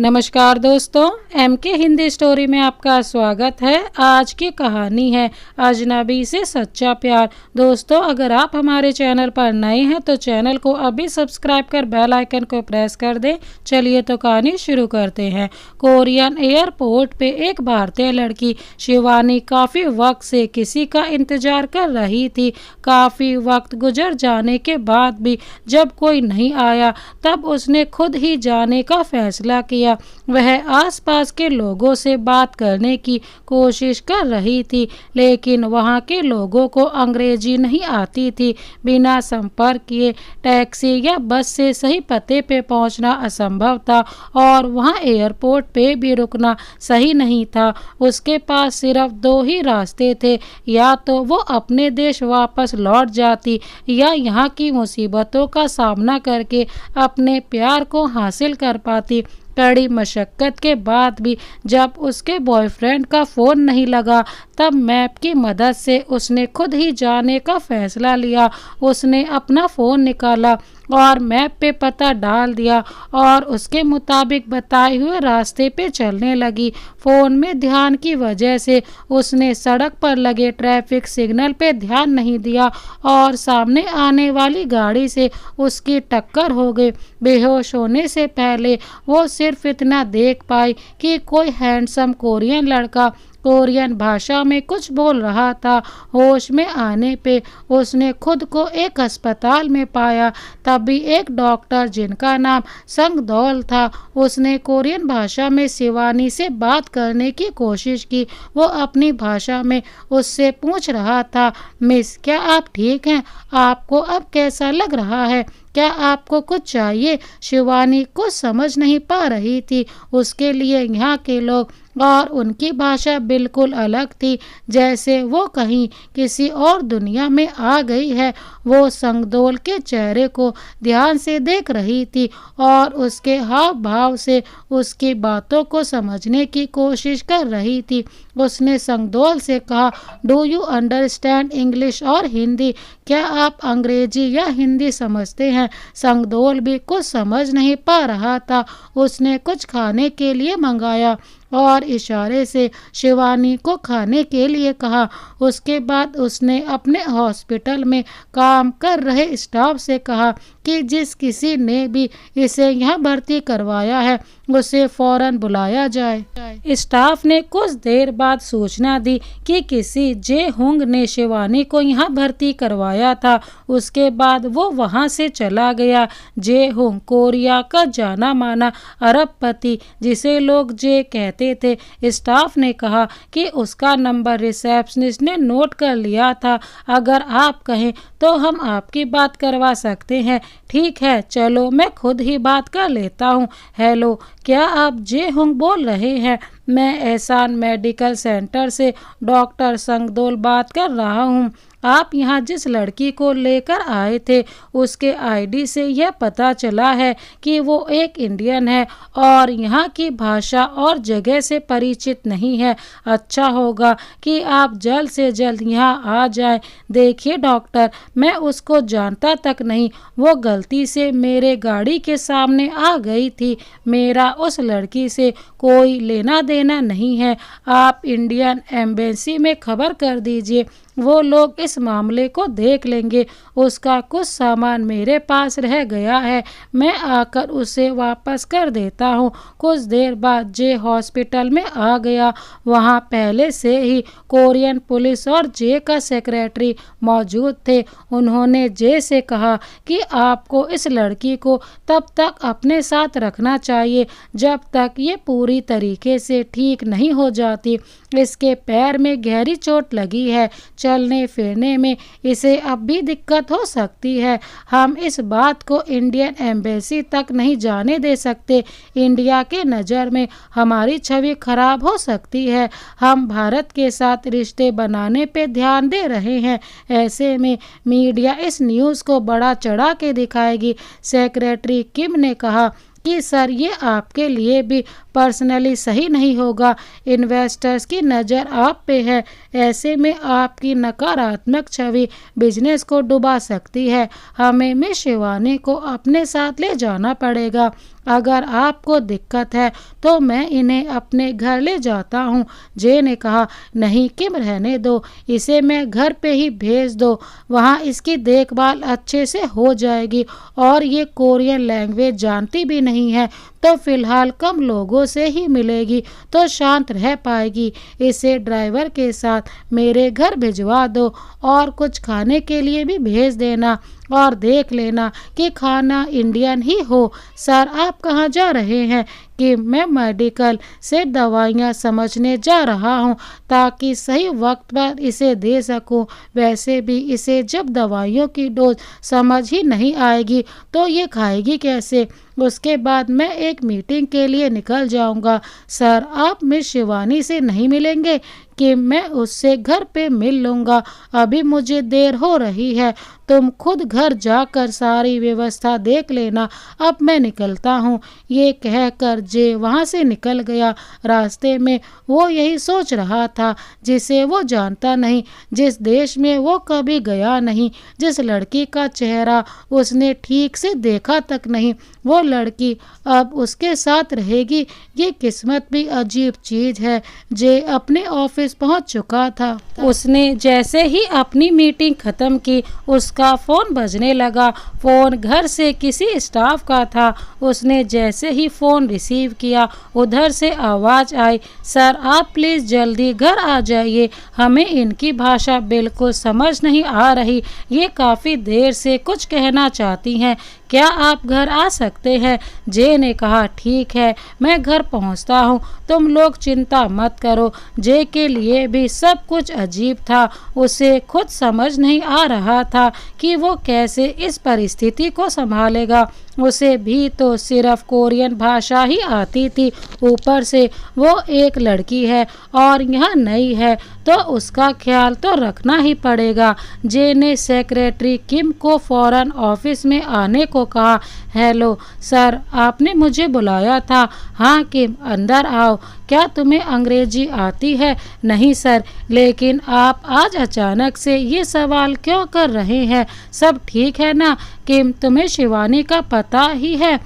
नमस्कार दोस्तों, MK Hindi story में आपका स्वागत है। आज की कहानी है अजनबी से सच्चा प्यार। दोस्तों, अगर आप हमारे चैनल पर नए हैं तो चैनल को अभी सब्सक्राइब कर बेल आइकन को प्रेस कर दें। चलिए तो कहानी शुरू करते हैं। कोरियन एयरपोर्ट पे एक भारतीय लड़की शिवानी काफ़ी वक्त से किसी का इंतजार कर रही थी। काफ़ी वक्त गुजर जाने के बाद भी जब कोई नहीं आया तब उसने खुद ही जाने का फैसला किया। वह आसपास के लोगों से बात करने की कोशिश कर रही थी, लेकिन वहां के लोगों को अंग्रेजी नहीं आती थी। बिना संपर्क किए टैक्सी या बस से सही पते पे पहुंचना असंभव था और वहां एयरपोर्ट पे भी रुकना सही नहीं था। उसके पास सिर्फ दो ही रास्ते थे, या तो वो अपने देश वापस लौट जाती या यहाँ की मुसीबतों का सामना करके अपने प्यार को हासिल कर पाती। कड़ी मशक्क़त के बाद भी जब उसके बॉयफ्रेंड का फ़ोन नहीं लगा तब मैप की मदद से उसने खुद ही जाने का फ़ैसला लिया। उसने अपना फ़ोन निकाला और मैप पे पता डाल दिया और उसके मुताबिक बताए हुए रास्ते पे चलने लगी। फ़ोन में ध्यान की वजह से उसने सड़क पर लगे ट्रैफिक सिग्नल पे ध्यान नहीं दिया और सामने आने वाली गाड़ी से उसकी टक्कर हो गई। बेहोश होने से पहले वो सिर्फ इतना देख पाई कि कोई हैंडसम कोरियन लड़का कोरियन भाषा में कुछ बोल रहा था। होश में आने पे उसने खुद को एक अस्पताल में पाया। तभी एक डॉक्टर जिनका नाम संगदौल था, उसने कोरियन भाषा में शिवानी से बात करने की कोशिश की। वो अपनी भाषा में उससे पूछ रहा था, मिस, क्या आप ठीक हैं? आपको अब कैसा लग रहा है? क्या आपको कुछ चाहिए? शिवानी कुछ समझ नहीं पा रही थी। उसके लिए यहाँ के लोग और उनकी भाषा बिल्कुल अलग थी, जैसे वो कहीं किसी और दुनिया में आ गई है। वो संगदोल के चेहरे को ध्यान से देख रही थी और उसके हाव भाव से उसकी बातों को समझने की कोशिश कर रही थी। उसने संगदोल से कहा, डू यू अंडरस्टैंड इंग्लिश और हिंदी? क्या आप अंग्रेजी या हिंदी समझते हैं? संगदोल भी कुछ समझ नहीं पा रहा था। उसने कुछ खाने के लिए मंगाया और इशारे से शिवानी को खाने के लिए कहा। उसके बाद उसने अपने हॉस्पिटल में काम कर रहे स्टाफ से कहा कि जिस किसी ने भी इसे यहाँ भर्ती करवाया है उसे फौरन बुलाया जाए। स्टाफ ने कुछ देर बाद सूचना दी कि किसी जे हुंग ने शिवानी को यहाँ भर्ती करवाया था। उसके बाद वो वहाँ से चला गया। जे हुंग कोरिया का जाना माना अरबपति जिसे लोग जे कहते थे। स्टाफ ने कहा कि उसका नंबर रिसेप्शनिस्ट ने नोट कर लिया था। अगर आप कहें तो हम आपकी बात करवा सकते हैं। ठीक है, चलो मैं खुद ही बात कर लेता हूँ। हेलो, क्या आप जे हुंग बोल रहे हैं? मैं एहसान मेडिकल सेंटर से डॉक्टर संगदोल बात कर रहा हूँ। आप यहाँ जिस लड़की को लेकर आए थे उसके आईडी से यह पता चला है कि वो एक इंडियन है और यहाँ की भाषा और जगह से परिचित नहीं है। अच्छा होगा कि आप जल्द से जल्द यहाँ आ जाएं। देखिए डॉक्टर, मैं उसको जानता तक नहीं। वो गलती से मेरे गाड़ी के सामने आ गई थी। मेरा उस लड़की से कोई लेना देना नहीं है। आप इंडियन एम्बेसी में खबर कर दीजिए, वो लोग इस मामले को देख लेंगे। उसका कुछ सामान मेरे पास रह गया है, मैं आकर उसे वापस कर देता हूँ। कुछ देर बाद जे हॉस्पिटल में आ गया। वहाँ पहले से ही कोरियन पुलिस और जे का सेक्रेटरी मौजूद थे। उन्होंने जे से कहा कि आपको इस लड़की को तब तक अपने साथ रखना चाहिए जब तक ये पूरी तरीके से ठीक नहीं हो जाती। इसके पैर में गहरी चोट लगी है, चलने फिरने में इसे अब भी दिक्कत हो सकती है। हम इस बात को इंडियन एम्बेसी तक नहीं जाने दे सकते। इंडिया के नज़र में हमारी छवि खराब हो सकती है। हम भारत के साथ रिश्ते बनाने पे ध्यान दे रहे हैं। ऐसे में मीडिया इस न्यूज़ को बड़ा चढ़ा के दिखाएगी। सेक्रेटरी किम ने कहा कि सर, ये आपके लिए भी पर्सनली सही नहीं होगा। इन्वेस्टर्स की नज़र आप पे है, ऐसे में आपकी नकारात्मक छवि बिजनेस को डुबा सकती है। हमें मिस शिवानी को अपने साथ ले जाना पड़ेगा। अगर आपको दिक्कत है तो मैं इन्हें अपने घर ले जाता हूँ। जे ने कहा, नहीं किम, रहने दो, इसे मैं घर पे ही भेज दो, वहाँ इसकी देखभाल अच्छे से हो जाएगी। और ये कोरियन लैंग्वेज जानती भी नहीं है तो फिलहाल कम लोगों से ही मिलेगी तो शांत रह पाएगी। इसे ड्राइवर के साथ मेरे घर भिजवा दो और कुछ खाने के लिए भी भेज देना और देख लेना कि खाना इंडियन ही हो। सर, आप कहाँ जा रहे हैं? कि मैं मेडिकल से दवाइयाँ समझने जा रहा हूँ ताकि सही वक्त पर इसे दे सकूँ। वैसे भी इसे जब दवाइयों की डोज समझ ही नहीं आएगी तो ये खाएगी कैसे? उसके बाद मैं एक मीटिंग के लिए निकल जाऊंगा। सर, आप मिस शिवानी से नहीं मिलेंगे? कि मैं उससे घर पे मिल लूँगा, अभी मुझे देर हो रही है, तुम खुद घर जाकर सारी व्यवस्था देख लेना, अब मैं निकलता हूँ। ये कहकर जे वहाँ से निकल गया। रास्ते में वो यही सोच रहा था जिसे वो जानता नहीं, जिस देश में वो कभी गया नहीं, जिस लड़की का चेहरा उसने ठीक से देखा तक नहीं, वो लड़की अब उसके साथ रहेगी। ये किस्मत भी अजीब चीज़ है। जे अपने ऑफिस पहुंच चुका था। उसने जैसे ही अपनी मीटिंग खत्म की उसका फ़ोन बजने लगा। फ़ोन घर से किसी स्टाफ का था। उसने जैसे ही फ़ोन रिसीव किया उधर से आवाज़ आई, सर आप प्लीज़ जल्दी घर आ जाइए, हमें इनकी भाषा बिल्कुल समझ नहीं आ रही, ये काफ़ी देर से कुछ कहना चाहती हैं, क्या आप घर आ सकते हैं? जे ने कहा, ठीक है, मैं घर पहुंचता हूं, तुम लोग चिंता मत करो। जे के लिए भी सब कुछ अजीब था। उसे खुद समझ नहीं आ रहा था कि वो कैसे इस परिस्थिति को संभालेगा। उसे भी तो सिर्फ कोरियन भाषा ही आती थी, ऊपर से वो एक लड़की है और यहाँ नई है तो उसका ख्याल तो रखना ही पड़ेगा। जे ने सेक्रेटरी किम को फौरन ऑफिस में आने को कहा। हेलो सर, आपने मुझे बुलाया था? हाँ किम, अंदर आओ। क्या तुम्हें अंग्रेजी आती है? नहीं सर, लेकिन आप आज अचानक से ये सवाल क्यों कर रहे हैं? सब ठीक है ना? किम, तुम्हें शिवानी का पता ही है।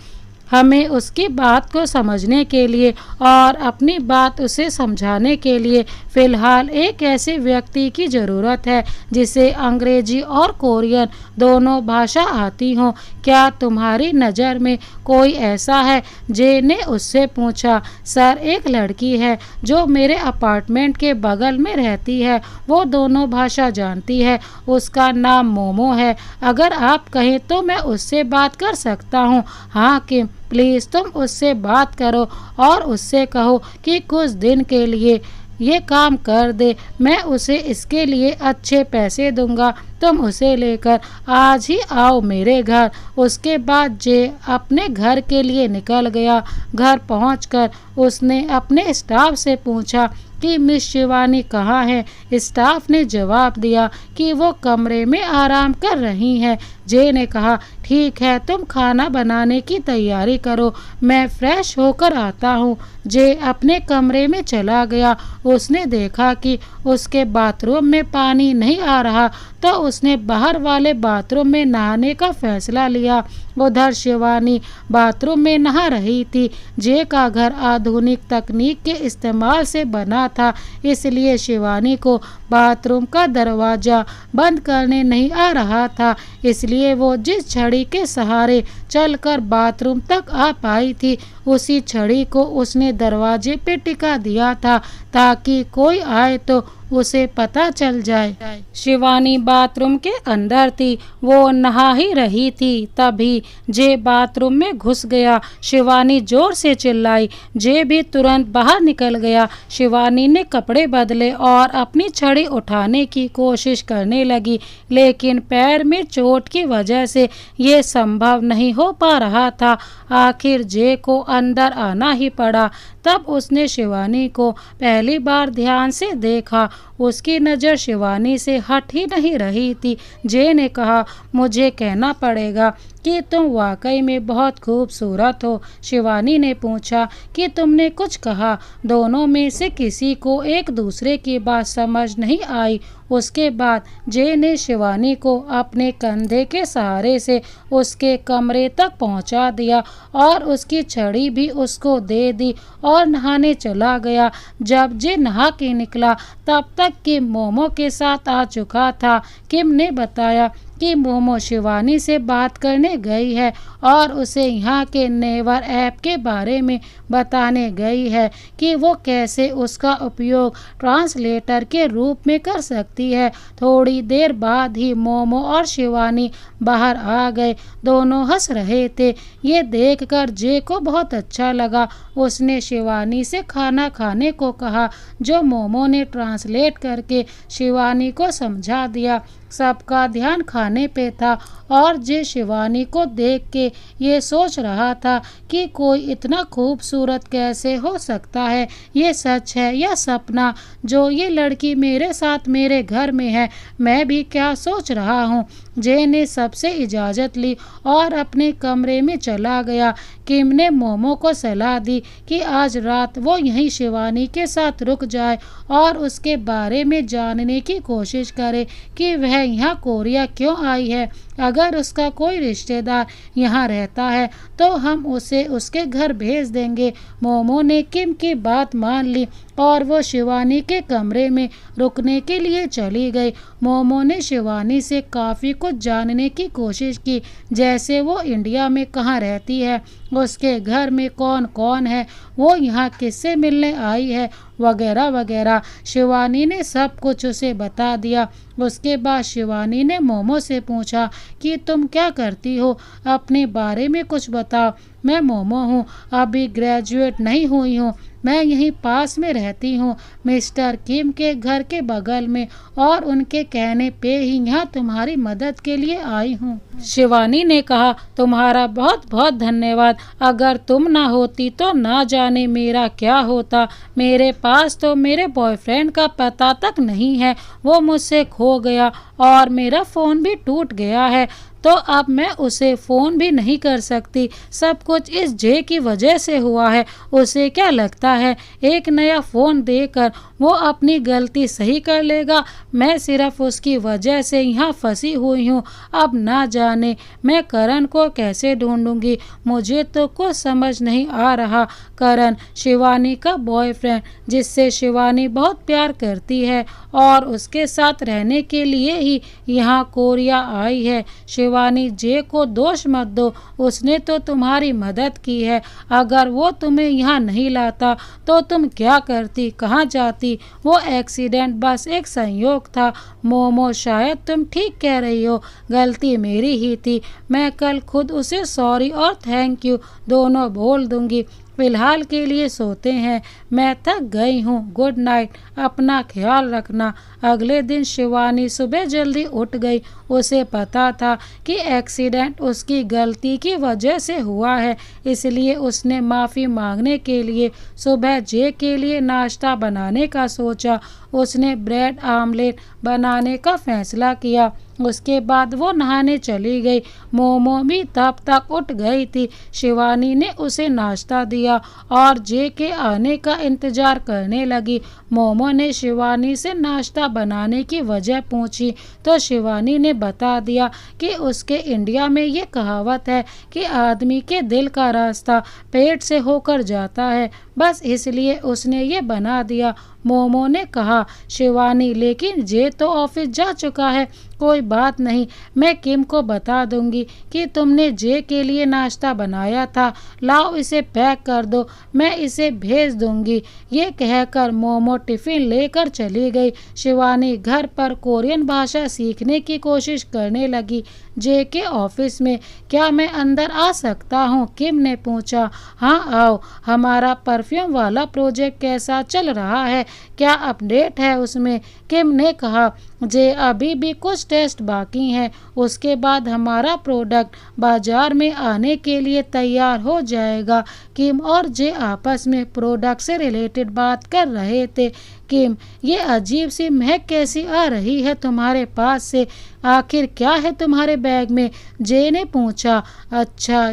हमें उसकी बात को समझने के लिए और अपनी बात उसे समझाने के लिए फ़िलहाल एक ऐसे व्यक्ति की ज़रूरत है जिसे अंग्रेजी और कोरियन दोनों भाषा आती हो। क्या तुम्हारी नज़र में कोई ऐसा है? जे ने उससे पूछा। सर, एक लड़की है जो मेरे अपार्टमेंट के बगल में रहती है, वो दोनों भाषा जानती है, उसका नाम मोमो है। अगर आप कहें तो मैं उससे बात कर सकता हूँ। हाँ किम, प्लीज़ तुम उससे बात करो और उससे कहो कि कुछ दिन के लिए ये काम कर दे, मैं उसे इसके लिए अच्छे पैसे दूंगा, तुम उसे लेकर आज ही आओ मेरे घर। उसके बाद जे अपने घर के लिए निकल गया। घर पहुंचकर उसने अपने स्टाफ से पूछा कि मिस शिवानी कहाँ है? स्टाफ ने जवाब दिया कि वो कमरे में आराम कर रही हैं। जे ने कहा, ठीक है, तुम खाना बनाने की तैयारी करो, मैं फ्रेश होकर आता हूँ। जे अपने कमरे में चला गया। उसने देखा कि उसके बाथरूम में पानी नहीं आ रहा तो उसने बाहर वाले बाथरूम में नहाने का फैसला लिया। उधर शिवानी बाथरूम में नहा रही थी। जे का घर आधुनिक तकनीक के इस्तेमाल से बना था, इसलिए शिवानी को बाथरूम का दरवाज़ा बंद करने नहीं आ रहा था, इसलिए वो जिस छड़ी के सहारे चलकर बाथरूम तक आ पाई थी उसी छड़ी को उसने दरवाजे पे टिका दिया था ताकि कोई आए तो उसे पता चल जाए। शिवानी बाथरूम के अंदर थी, वो नहा ही रही थी, तभी जे बाथरूम में घुस गया। शिवानी जोर से चिल्लाई। जे भी तुरंत बाहर निकल गया। शिवानी ने कपड़े बदले और अपनी छड़ी उठाने की कोशिश करने लगी, लेकिन पैर में चोट की वजह से ये संभव नहीं हो पा रहा था। आखिर जे को अंदर आना ही पड़ा। तब उसने शिवानी को पहली बार ध्यान से देखा। उसकी नज़र शिवानी से हट ही नहीं रही थी। जे ने कहा, मुझे कहना पड़ेगा कि तुम वाकई में बहुत खूबसूरत हो। शिवानी ने पूछा कि तुमने कुछ कहा। दोनों में से किसी को एक दूसरे की बात समझ नहीं आई। उसके बाद जे ने शिवानी को अपने कंधे के सहारे से उसके कमरे तक पहुंचा दिया और उसकी छड़ी भी उसको दे दी और नहाने चला गया। जब जे नहा के निकला तब तक किम मोमो के साथ आ चुका था। किम ने बताया कि मोमो शिवानी से बात करने गई है और उसे यहाँ के नेवर ऐप के बारे में बताने गई है कि वो कैसे उसका उपयोग ट्रांसलेटर के रूप में कर सकती है। थोड़ी देर बाद ही मोमो और शिवानी बाहर आ गए। दोनों हंस रहे थे। ये देखकर जे को बहुत अच्छा लगा। उसने शिवानी से खाना खाने को कहा, जो मोमो ने ट्रांसलेट करके शिवानी को समझा दिया। सबका ध्यान खाने पे था और जे शिवानी को देख के ये सोच रहा था कि कोई इतना खूबसूरत कैसे हो सकता है। ये सच है या सपना? जो ये लड़की मेरे साथ मेरे घर में है, मैं भी क्या सोच रहा हूँ। जे ने सबसे इजाज़त ली और अपने कमरे में चला गया। किम ने मोमो को सलाह दी कि आज रात वो यहीं शिवानी के साथ रुक जाए और उसके बारे में जानने की कोशिश करे कि वह यहाँ कोरिया क्यों आई है। अगर उसका कोई रिश्तेदार यहाँ रहता है तो हम उसे उसके घर भेज देंगे। मोमो ने किम की बात मान ली और वो शिवानी के कमरे में रुकने के लिए चली गई। मोमो ने शिवानी से काफ़ी कुछ जानने की कोशिश की, जैसे वो इंडिया में कहाँ रहती है, उसके घर में कौन कौन है, वो यहाँ किससे मिलने आई है, वगैरह वगैरह। शिवानी ने सब कुछ उसे बता दिया। उसके बाद शिवानी ने मोमो से पूछा कि तुम क्या करती हो, अपने बारे में कुछ बताओ। मैं मोमो हूँ, अभी ग्रेजुएट नहीं हुई हूँ। मैं यहीं पास में रहती हूँ, मिस्टर किम के घर के बगल में, और उनके कहने पे ही यहाँ तुम्हारी मदद के लिए आई हूँ। शिवानी ने कहा, तुम्हारा बहुत बहुत धन्यवाद। अगर तुम ना होती तो ना जाने मेरा क्या होता। मेरे पास तो मेरे बॉयफ्रेंड का पता तक नहीं है, वो मुझसे खो गया और मेरा फ़ोन भी टूट गया है, तो अब मैं उसे फ़ोन भी नहीं कर सकती। सब कुछ इस जे की वजह से हुआ है। उसे क्या लगता है एक नया फ़ोन देकर वो अपनी गलती सही कर लेगा? मैं सिर्फ उसकी वजह से यहाँ फंसी हुई हूँ। अब ना जाने मैं करण को कैसे ढूंढूंगी। मुझे तो कुछ समझ नहीं आ रहा। करण शिवानी का बॉयफ्रेंड, जिससे शिवानी बहुत प्यार करती है और उसके साथ रहने के लिए ही यहाँ कोरिया आई है। शिवानी जे को दोष मत दो, उसने तो तुम्हारी मदद की है। अगर वो तुम्हें यहाँ नहीं लाता तो तुम क्या करती, कहाँ जाती? वो एक्सीडेंट बस एक संयोग था। मोमो, शायद तुम ठीक कह रही हो, गलती मेरी ही थी। मैं कल खुद उसे सॉरी और थैंक यू दोनों बोल दूंगी। फिलहाल के लिए सोते हैं, मैं थक गई हूँ। गुड नाइट, अपना ख्याल रखना। अगले दिन शिवानी सुबह जल्दी उठ गई। उसे पता था कि एक्सीडेंट उसकी गलती की वजह से हुआ है, इसलिए उसने माफ़ी मांगने के लिए सुबह जे के लिए नाश्ता बनाने का सोचा। उसने ब्रेड आमलेट बनाने का फैसला किया। उसके बाद वो नहाने चली गई। मोमो भी तब तक उठ गई थी। शिवानी ने उसे नाश्ता दिया और जे के आने का इंतज़ार करने लगी। मोमो ने शिवानी से नाश्ता बनाने की वजह पूछी तो शिवानी ने बता दिया कि उसके इंडिया में ये कहावत है कि आदमी के दिल का रास्ता पेट से होकर जाता है, बस इसलिए उसने ये बना दिया। मोमो ने कहा, शिवानी लेकिन जे तो ऑफिस जा चुका है। कोई बात नहीं, मैं किम को बता दूंगी कि तुमने जे के लिए नाश्ता बनाया था। लाओ इसे पैक कर दो, मैं इसे भेज दूंगी। ये कहकर मोमो टिफ़िन लेकर चली गई। शिवानी घर पर कोरियन भाषा सीखने की कोशिश करने लगी। जे के ऑफिस में, क्या मैं अंदर आ सकता हूँ? किम ने पूछा। हाँ आओ। हमारा परफ्यूम वाला प्रोजेक्ट कैसा चल रहा है, क्या अपडेट है उसमें? किम ने कहा। जे अभी भी कुछ टेस्ट बाकी हैं, उसके बाद हमारा प्रोडक्ट बाजार में आने के लिए तैयार हो जाएगा। किम और जे आपस में प्रोडक्ट से रिलेटेड बात कर रहे थे। किम, ये अजीब सी महक कैसी आ रही है तुम्हारे पास से? आखिर क्या है तुम्हारे बैग में? जे ने पूछा। अच्छा,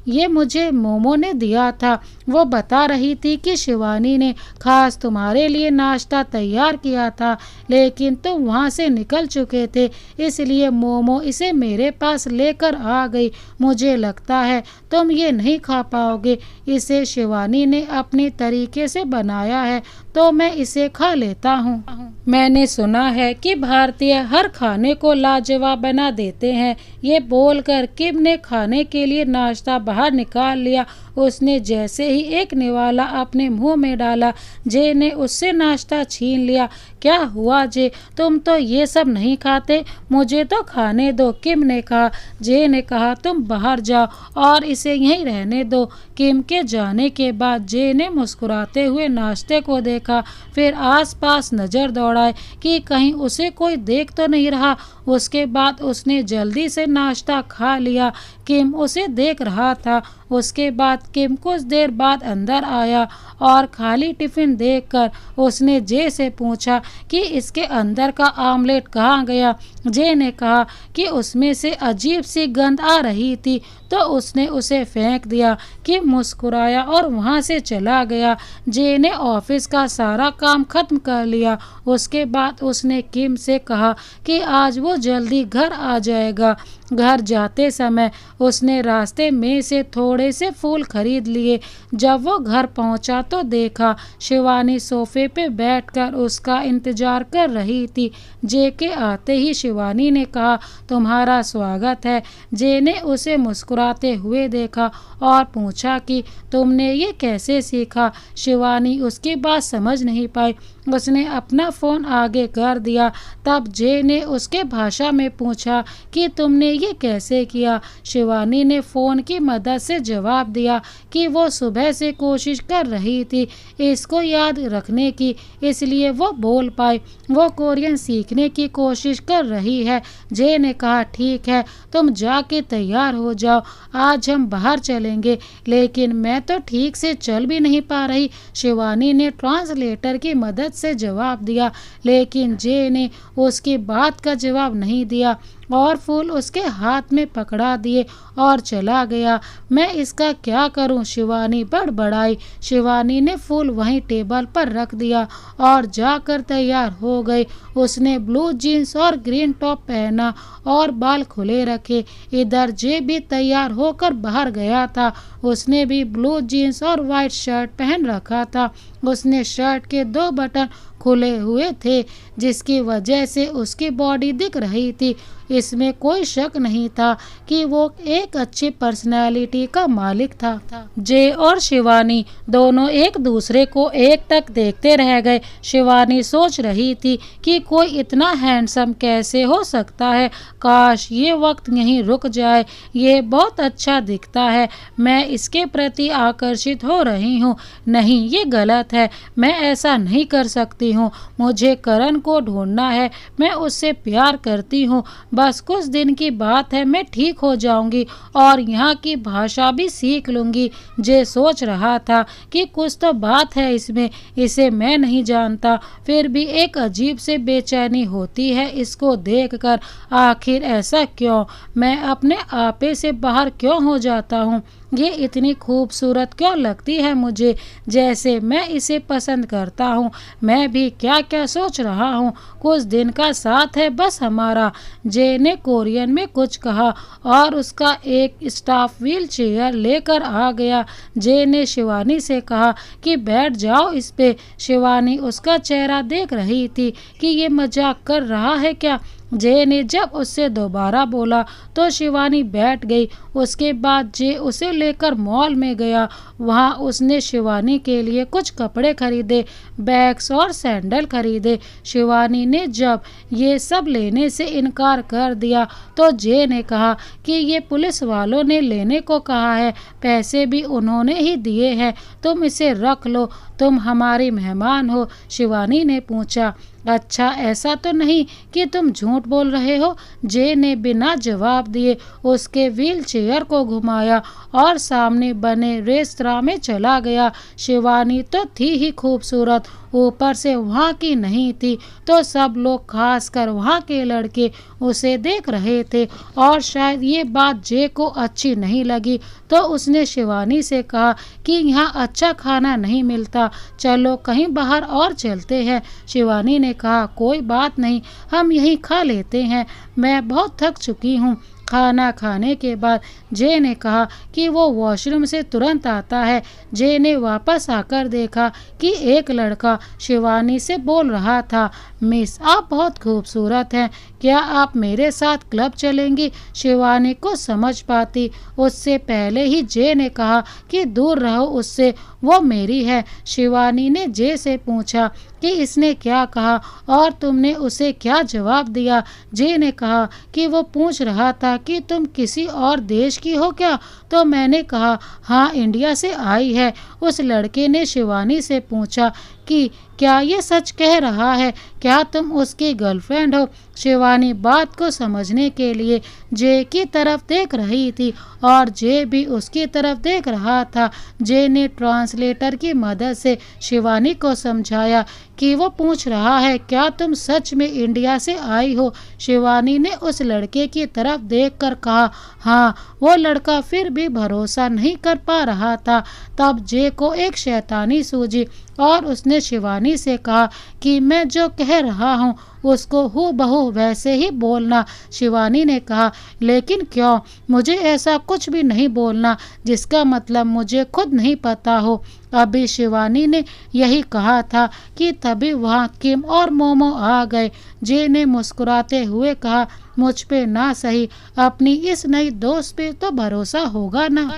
ये मुझे मोमो ने दिया था। वो बता रही थी कि शिवानी ने खास तुम्हारे लिए नाश्ता तैयार किया था, लेकिन तुम वहाँ से निकल चुके थे, इसलिए मोमो इसे मेरे पास लेकर आ गई। मुझे लगता है तुम ये नहीं खा पाओगे। इसे शिवानी ने अपने तरीके से बनाया है, तो मैं इसे खा लेता हूँ। मैंने सुना है कि भारतीय हर खाने को लाजवाब बना देते हैं। ये बोलकर किम ने खाने के लिए नाश्ता बाहर निकाल लिया। उसने जैसे ही एक निवाला अपने मुंह में डाला, जे ने उससे नाश्ता छीन लिया। क्या हुआ जे, तुम तो ये सब नहीं खाते? मुझे तो खाने दो, किम ने कहा। जे ने कहा, तुम बाहर जाओ और इसे यहीं रहने दो। किम के जाने के बाद जे ने मुस्कुराते हुए नाश्ते को देखा, फिर आसपास नजर दौड़ाई कि कहीं उसे कोई देख तो नहीं रहा। उसके बाद उसने जल्दी से नाश्ता खा लिया। किम उसे देख रहा था। उसके बाद किम कुछ देर बाद अंदर आया और खाली टिफिन देखकर उसने जे से पूछा कि इसके अंदर का आमलेट कहाँ गया। जे ने कहा कि उसमें से अजीब सी गंध आ रही थी, तो उसने उसे फेंक दिया। किम मुस्कुराया और वहाँ से चला गया। जे ने ऑफिस का सारा काम खत्म कर लिया। उसके बाद उसने किम से कहा कि आज वो जल्दी घर आ जाएगा। घर जाते समय उसने रास्ते में से थोड़े से फूल खरीद लिए। जब वो घर पहुंचा तो देखा शिवानी सोफे पे बैठकर उसका इंतजार कर रही थी। जे के आते ही शिवानी ने कहा, तुम्हारा स्वागत है। जे ने उसे मुस्कुराते हुए देखा और पूछा कि तुमने ये कैसे सीखा? शिवानी उसकी बात समझ नहीं पाई। उसने अपना फ़ोन आगे कर दिया। तब जे ने उसके भाषा में पूछा कि तुमने ये कैसे किया? शिवानी ने फ़ोन की मदद से जवाब दिया कि वो सुबह से कोशिश कर रही थी इसको याद रखने की, इसलिए वो बोल पाई। वो कोरियन सीखने की कोशिश कर रही है। जे ने कहा, ठीक है, तुम जाके तैयार हो जाओ, आज हम बाहर चलेंगे। लेकिन मैं तो ठीक से चल भी नहीं पा रही, शिवानी ने ट्रांसलेटर की मदद से जवाब दिया। लेकिन जे ने उसकी बात का जवाब नहीं दिया और फूल उसके हाथ में पकड़ा दिए और चला गया। मैं इसका क्या करूं? शिवानी बड़बड़ाई। शिवानी ने फूल वहीं टेबल पर रख दिया और जाकर तैयार हो गई। उसने ब्लू जीन्स और ग्रीन टॉप पहना और बाल खुले रखे। इधर जे भी तैयार होकर बाहर गया था। उसने भी ब्लू जीन्स और वाइट शर्ट पहन रखा था। उसने शर्ट के 2 बटन खुले हुए थे, जिसकी वजह से उसकी बॉडी दिख रही थी। इसमें कोई शक नहीं था कि वो एक अच्छी पर्सनैलिटी का मालिक था। जे और शिवानी दोनों एक दूसरे को एक तक देखते रह गए। शिवानी सोच रही थी कि कोई इतना हैंडसम कैसे हो सकता है। काश ये वक्त यहीं रुक जाए। ये बहुत अच्छा दिखता है। मैं इसके प्रति आकर्षित हो रही हूँ। नहीं, ये गलत है। मैं ऐसा नहीं कर सकती हूँ। मुझे करण को ढूंढना है। मैं उससे प्यार करती हूँ। बस कुछ दिन की बात है, मैं ठीक हो जाऊंगी और यहाँ की भाषा भी सीख लूंगी। जे सोच रहा था कि कुछ तो बात है इसमें, इसे मैं नहीं जानता, फिर भी एक अजीब से बेचैनी होती है इसको देखकर। आखिर ऐसा क्यों? मैं अपने आपे से बाहर क्यों हो जाता हूँ? ये इतनी खूबसूरत क्यों लगती है मुझे? जैसे मैं इसे पसंद करता हूँ। मैं भी क्या क्या सोच रहा हूँ। कुछ दिन का साथ है बस हमारा। जे ने कोरियन में कुछ कहा और उसका एक स्टाफ व्हील चेयर लेकर आ गया। जे ने शिवानी से कहा कि बैठ जाओ इस पे। शिवानी उसका चेहरा देख रही थी कि ये मजाक कर रहा है क्या। जे ने जब उससे दोबारा बोला तो शिवानी बैठ गई। उसके बाद जे उसे लेकर मॉल में गया। वहाँ उसने शिवानी के लिए कुछ कपड़े खरीदे, बैग्स और सैंडल खरीदे। शिवानी ने जब ये सब लेने से इनकार कर दिया तो जे ने कहा कि ये पुलिस वालों ने लेने को कहा है, पैसे भी उन्होंने ही दिए हैं, तुम इसे रख लो, तुम हमारी मेहमान हो। शिवानी ने पूछा, अच्छा ऐसा तो नहीं कि तुम झूठ बोल रहे हो? जे ने बिना जवाब दिए उसके व्हील चेयर को घुमाया और सामने बने रेस्तरां में चला गया। शिवानी तो थी ही खूबसूरत, ऊपर से वहाँ की नहीं थी तो सब लोग खासकर वहाँ के लड़के उसे देख रहे थे और शायद ये बात जे को अच्छी नहीं लगी तो उसने शिवानी से कहा कि यहाँ अच्छा खाना नहीं मिलता, चलो कहीं बाहर और चलते हैं। शिवानी ने कहा, कोई बात नहीं, हम यहीं खा लेते हैं, मैं बहुत थक चुकी हूँ। खाना खाने के बाद जे ने कहा कि वो वॉशरूम से तुरंत आता है। जे ने वापस आकर देखा कि एक लड़का शिवानी से बोल रहा था, मिस आप बहुत खूबसूरत हैं, क्या आप मेरे साथ क्लब चलेंगी? शिवानी को समझ पाती उससे पहले ही जे ने कहा कि दूर रहो उससे, वो मेरी है। शिवानी ने जे से पूछा कि इसने क्या कहा और तुमने उसे क्या जवाब दिया? जे ने कहा कि वो पूछ रहा था कि तुम किसी और देश की हो क्या? तो मैंने कहा हाँ, इंडिया से आई है। उस लड़के ने शिवानी से पूछा कि क्या ये सच कह रहा है, क्या तुम उसकी गर्लफ्रेंड हो? शिवानी बात को समझने के लिए जे की तरफ देख रही थी और जे भी उसकी तरफ देख रहा था। जे ने ट्रांसलेटर की मदद से शिवानी को समझाया कि वो पूछ रहा है क्या तुम सच में इंडिया से आई हो? शिवानी ने उस लड़के की तरफ देखकर कहा हाँ। वो लड़का फिर भी भरोसा नहीं कर पा रहा था। तब जे को एक शैतानी सूझी और उसने शिवानी से कहा कि मैं जो कह रहा हूँ उसको हूबहू वैसे ही बोलना। शिवानी ने कहा लेकिन क्यों? मुझे ऐसा कुछ भी नहीं बोलना जिसका मतलब मुझे खुद नहीं पता हो। अभी शिवानी ने यही कहा था कि तभी वहाँ किम और मोमो आ गए। जे ने मुस्कुराते हुए कहा, मुझ पे ना सही, अपनी इस नई दोस्त पे तो भरोसा होगा ना।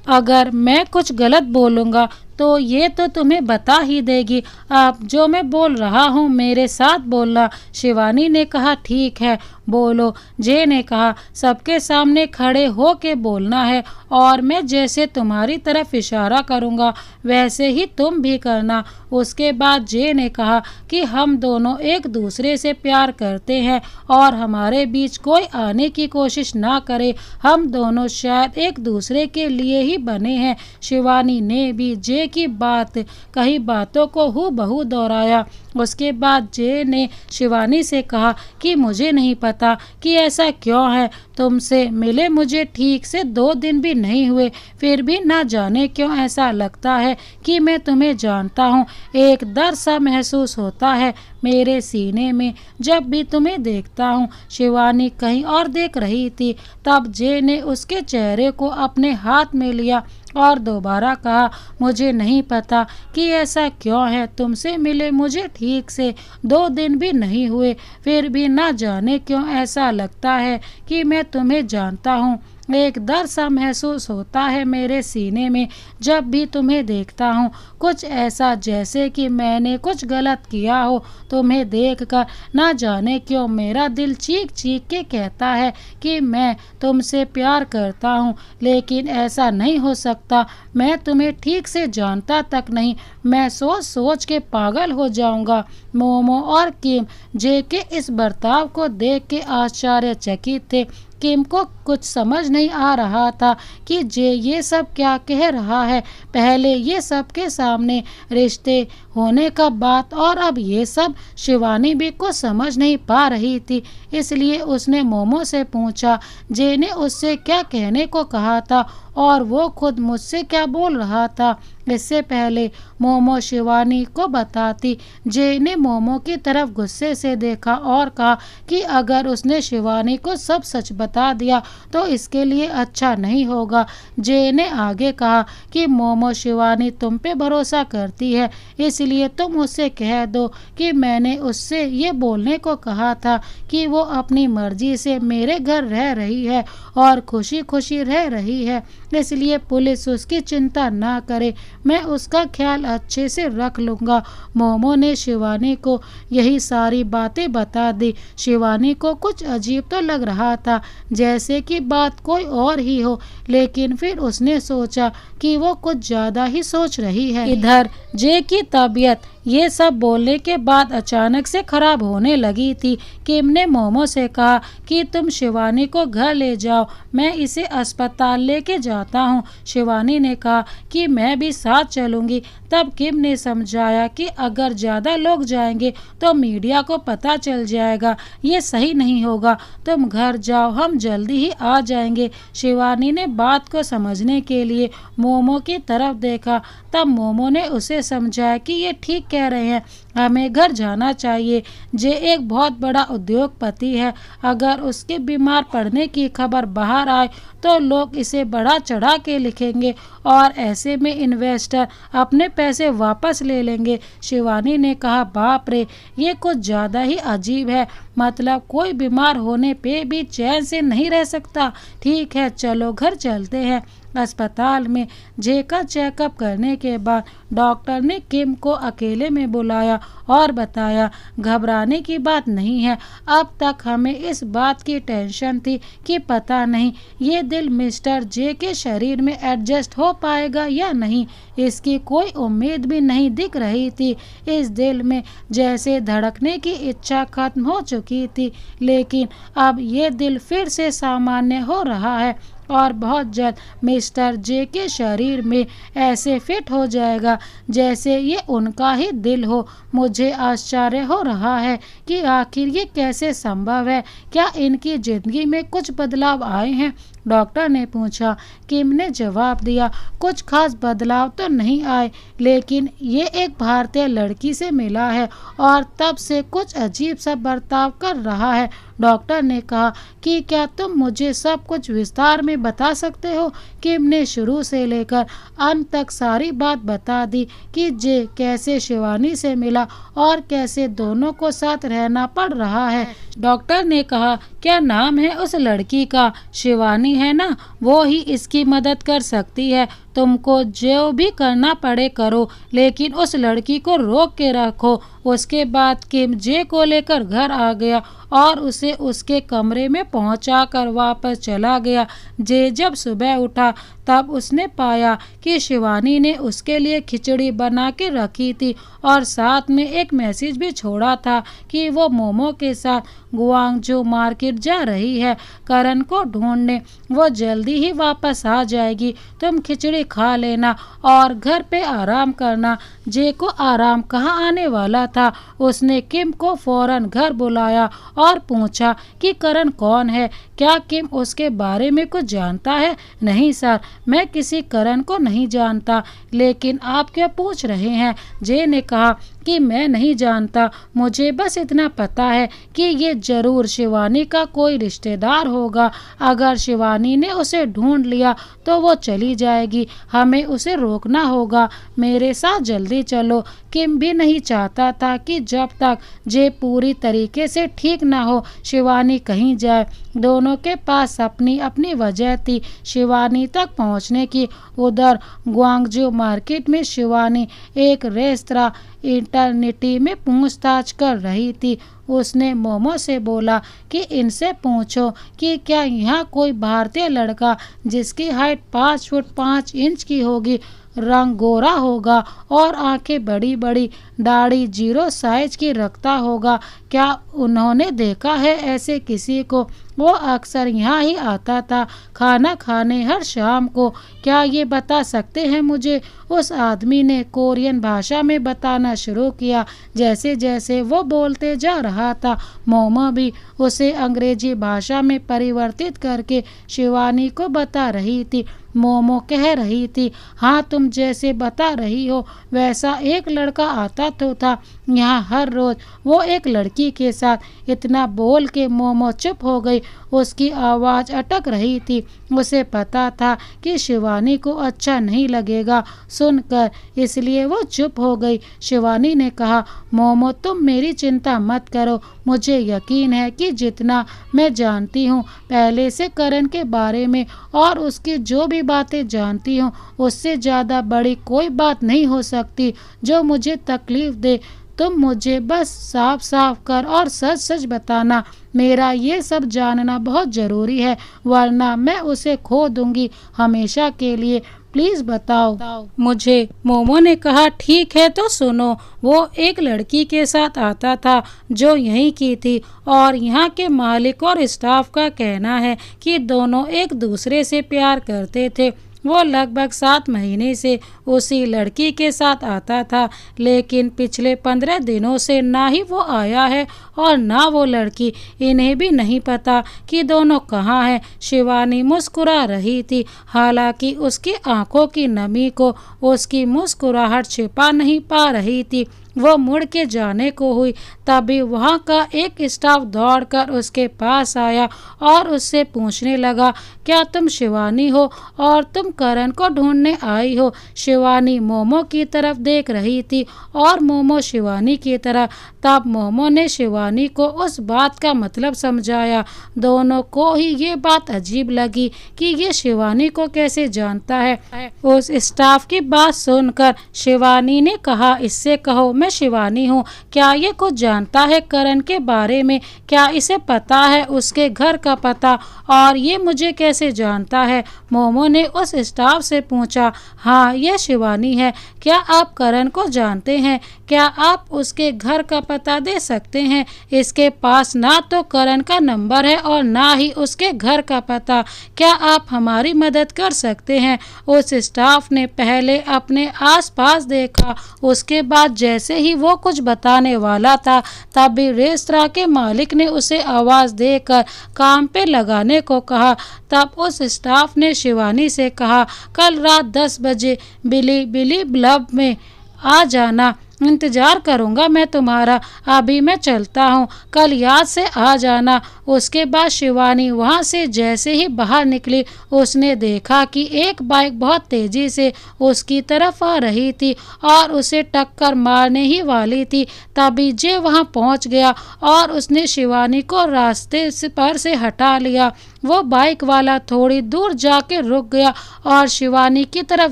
अगर मैं कुछ गलत बोलूँगा तो ये तो तुम्हें बता ही देगी। आप जो मैं बोल रहा हूँ मेरे साथ बोलना। शिवानी ने कहा ठीक है बोलो। जे ने कहा सबके सामने खड़े हो के बोलना है और मैं जैसे तुम्हारी तरफ इशारा करूँगा वैसे ही तुम भी करना। उसके बाद जे ने कहा कि हम दोनों एक दूसरे से प्यार करते हैं और हमारे बीच कोई आने की कोशिश ना करे, हम दोनों शायद एक दूसरे के लिए ही बने हैं। शिवानी ने भी जे की बात कही बातों को हूबहू दोहराया। उसके बाद जे ने शिवानी से कहा कि मुझे नहीं पता कि ऐसा क्यों है, तुमसे मिले मुझे ठीक से 2 दिन भी नहीं हुए, फिर भी ना जाने क्यों ऐसा लगता है कि मैं तुम्हें जानता हूँ। एक डर सा महसूस होता है मेरे सीने में जब भी तुम्हें देखता हूँ। शिवानी कहीं और देख रही थी। तब जे ने उसके चेहरे को अपने हाथ में लिया और दोबारा कहा, मुझे नहीं पता कि ऐसा क्यों है, तुमसे मिले मुझे ठीक से 2 दिन भी नहीं हुए, फिर भी ना जाने क्यों ऐसा लगता है कि मैं तुम्हें जानता हूँ। एक डर सा महसूस होता है मेरे सीने में जब भी तुम्हें देखता हूँ, कुछ ऐसा जैसे कि मैंने कुछ गलत किया हो। तुम्हें देखकर ना जाने क्यों मेरा दिल चीख चीख के कहता है कि मैं तुमसे प्यार करता हूँ, लेकिन ऐसा नहीं हो सकता। मैं तुम्हें ठीक से जानता तक नहीं, मैं सोच सोच के पागल हो जाऊँगा। मोमो और किम जे के इस बर्ताव को देख के आश्चर्यचकित थे। किम को कुछ समझ नहीं आ रहा था कि जे ये सब क्या कह रहा है। पहले ये सब के सामने रिश्ते होने का बात और अब ये सब। शिवानी भी कुछ समझ नहीं पा रही थी, इसलिए उसने मोमो से पूछा जे ने उससे क्या कहने को कहा था और वो खुद मुझसे क्या बोल रहा था। इससे पहले मोमो शिवानी को बताती, जय ने मोमो की तरफ गुस्से से देखा और कहा कि अगर उसने शिवानी को सब सच बता दिया तो इसके लिए अच्छा नहीं होगा। जय ने आगे कहा कि मोमो शिवानी तुम पे भरोसा करती है, इसलिए तुम उससे कह दो कि मैंने उससे ये बोलने को कहा था कि वो अपनी मर्जी से मेरे घर रह रही है और खुशी खुशी रह रही है, इसलिए पुलिस उसकी चिंता ना करे, मैं उसका ख्याल अच्छे से रख लूँगा। मोमो ने शिवानी को यही सारी बातें बता दी। शिवानी को कुछ अजीब तो लग रहा था, जैसे कि बात कोई और ही हो, लेकिन फिर उसने सोचा कि वो कुछ ज़्यादा ही सोच रही है। इधर जे की तबीयत ये सब बोलने के बाद अचानक से खराब होने लगी थी। किम ने मोमो से कहा कि तुम शिवानी को घर ले जाओ, मैं इसे अस्पताल लेके जाता हूँ। शिवानी ने कहा कि मैं भी साथ चलूँगी। तब किम ने समझाया कि अगर ज़्यादा लोग जाएंगे तो मीडिया को पता चल जाएगा, ये सही नहीं होगा, तुम घर जाओ, हम जल्दी ही आ जाएंगे। शिवानी ने बात को समझने के लिए मोमो की तरफ देखा। तब मोमो ने उसे समझाया कि ये ठीक कह रहे हैं, हमें घर जाना चाहिए। जे एक बहुत बड़ा उद्योगपति है, अगर उसके बीमार पड़ने की खबर बाहर आए तो लोग इसे बढ़ा चढ़ा के लिखेंगे और ऐसे में इन्वेस्टर अपने पैसे वापस ले लेंगे। शिवानी ने कहा, बाप रे, ये कुछ ज़्यादा ही अजीब है, मतलब कोई बीमार होने पे भी चैन से नहीं रह सकता। ठीक है, चलो घर चलते हैं। अस्पताल में जे का चेकअप करने के बाद डॉक्टर ने किम को अकेले में बुलाया और बताया, घबराने की बात नहीं है, अब तक हमें इस बात की टेंशन थी कि पता नहीं ये दिल मिस्टर जे के शरीर में एडजस्ट हो पाएगा या नहीं, इसकी कोई उम्मीद भी नहीं दिख रही थी। इस दिल में जैसे धड़कने की इच्छा खत्म हो चुकी थी, लेकिन अब ये दिल फिर से सामान्य हो रहा है और बहुत जल्द मिस्टर जे के शरीर में ऐसे फिट हो जाएगा जैसे ये उनका ही दिल हो। मुझे आश्चर्य हो रहा है कि आखिर ये कैसे संभव है, क्या इनकी ज़िंदगी में कुछ बदलाव आए हैं? डॉक्टर ने पूछा। किम ने जवाब दिया, कुछ खास बदलाव तो नहीं आए, लेकिन ये एक भारतीय लड़की से मिला है और तब से कुछ अजीब सा बर्ताव कर रहा है। डॉक्टर ने कहा कि क्या तुम मुझे सब कुछ विस्तार में बता सकते हो? किम ने शुरू से लेकर अंत तक सारी बात बता दी कि जे कैसे शिवानी से मिला और कैसे दोनों को साथ रहना पड़ रहा है। डॉक्टर ने कहा, क्या नाम है उस लड़की का? शिवानी है ना, वो ही इसकी मदद कर सकती है, तुमको जो भी करना पड़े करो, लेकिन उस लड़की को रोक के रखो। उसके बाद किम जे को लेकर घर आ गया और उसे उसके कमरे में पहुंचाकर वापस चला गया। जे जब सुबह उठा तब उसने पाया कि शिवानी ने उसके लिए खिचड़ी बना के रखी थी और साथ में एक मैसेज भी छोड़ा था कि वो मोमो के साथ गुआंगझो मार्केट जा रही है करण को ढूंढने, वो जल्दी ही वापस आ जाएगी, तुम खिचड़ी खा लेना और घर पे आराम करना। जे को आराम कहाँ आने वाला था, उसने किम को फौरन घर बुलाया और पूछा कि करण कौन है, क्या किम उसके बारे में कुछ जानता है? नहीं सर, मैं किसी करण को नहीं जानता, लेकिन आप क्या पूछ रहे हैं? जे ने कहा कि मैं नहीं जानता, मुझे बस इतना पता है कि ये जरूर शिवानी का कोई रिश्तेदार होगा, अगर शिवानी ने उसे ढूंढ लिया तो वो चली जाएगी, हमें उसे रोकना होगा, मेरे साथ जल्दी चलो। किम भी नहीं चाहता था कि जब तक जे पूरी तरीके से ठीक ना हो शिवानी कहीं जाए। दोनों के पास अपनी अपनी वजह थी शिवानी तक पहुंचने की। उधर गुआंगझो मार्केट में शिवानी एक रेस्तरां इंटरनिटी में पूछताछ कर रही थी। उसने मोमो से बोला कि इनसे पूछो कि क्या यहाँ कोई भारतीय लड़का जिसकी हाइट 5 फुट 5 इंच की होगी, रंग गोरा होगा और आंखें बड़ी बड़ी, दाढ़ी 0 साइज की रखता होगा, क्या उन्होंने देखा है ऐसे किसी को? वो अक्सर यहाँ ही आता था खाना खाने हर शाम को, क्या ये बता सकते हैं मुझे? उस आदमी ने कोरियन भाषा में बताना शुरू किया। जैसे जैसे वो बोलते जा रहा था मोमो भी उसे अंग्रेजी भाषा में परिवर्तित करके शिवानी को बता रही थी। मोमो कह रही थी। हाँ, तुम जैसे बता रही हो वैसा एक लड़का आता तो था यहाँ हर रोज, वो एक लड़की के साथ। इतना बोल के मोमो चुप हो गई। उसकी आवाज़ अटक रही थी। उसे पता था कि शिवानी को अच्छा नहीं लगेगा सुनकर, इसलिए वो चुप हो गई। शिवानी ने कहा, मोमो तुम मेरी चिंता मत करो, मुझे यकीन है कि जितना मैं जानती हूँ पहले से करण के बारे में और उसकी जो भी बातें जानती हूँ उससे ज़्यादा बड़ी कोई बात नहीं हो सकती जो मुझे तकलीफ़ दे। तुम मुझे बस साफ साफ कर और सच सच बताना। मेरा ये सब जानना बहुत ज़रूरी है, वरना मैं उसे खो दूंगी हमेशा के लिए। प्लीज़ बताओ मुझे। मोमो ने कहा, ठीक है तो सुनो। वो एक लड़की के साथ आता था जो यहीं की थी और यहाँ के मालिक और स्टाफ का कहना है कि दोनों एक दूसरे से प्यार करते थे। वो लगभग 7 महीने से उसी लड़की के साथ आता था, लेकिन पिछले 15 दिनों से ना ही वो आया है और ना वो लड़की। इन्हें भी नहीं पता कि दोनों कहाँ हैं। शिवानी मुस्कुरा रही थी, हालांकि उसकी आंखों की नमी को उसकी मुस्कुराहट छिपा नहीं पा रही थी। वो मुड़ के जाने को हुई, तभी वहाँ का एक स्टाफ दौड़कर उसके पास आया और उससे पूछने लगा, क्या तुम शिवानी हो और तुम करण को ढूंढने आई हो? शिवानी मोमो की तरफ देख रही थी और मोमो शिवानी की तरफ। तब मोमो ने शिवानी को उस बात का मतलब समझाया। दोनों को ही ये बात अजीब लगी कि ये शिवानी को कैसे जानता है। उस स्टाफ की बात सुनकर शिवानी ने कहा, इससे कहो मैं शिवानी हूँ। क्या ये कुछ जानता है करण के बारे में? क्या इसे पता है उसके घर का पता? और ये मुझे कैसे जानता है? मोमो ने उस स्टाफ से पूछा। हाँ, ये शिवानी है। क्या आप करण को जानते हैं? क्या आप उसके घर का पता दे सकते हैं? इसके पास ना तो करण का नंबर है और ना ही उसके घर का पता। क्या आप हमारी मदद कर सकते हैं? उस स्टाफ ने पहले अपने आसपास देखा, उसके बाद जैसे ही वो कुछ बताने वाला था तभी रेस्तरां के मालिक ने उसे आवाज़ देकर काम पे लगाने को कहा। तब उस स्टाफ ने शिवानी से कहा, कल रात 10 बजे बिली बिली क्लब में आ जाना, इंतज़ार करूँगा मैं तुम्हारा। अभी मैं चलता हूँ, कल याद से आ जाना। उसके बाद शिवानी वहाँ से जैसे ही बाहर निकली उसने देखा कि एक बाइक बहुत तेज़ी से उसकी तरफ आ रही थी और उसे टक्कर मारने ही वाली थी। तभी जे वहाँ पहुँच गया और उसने शिवानी को रास्ते पर से हटा लिया। वो बाइक वाला थोड़ी दूर जाके रुक गया और शिवानी की तरफ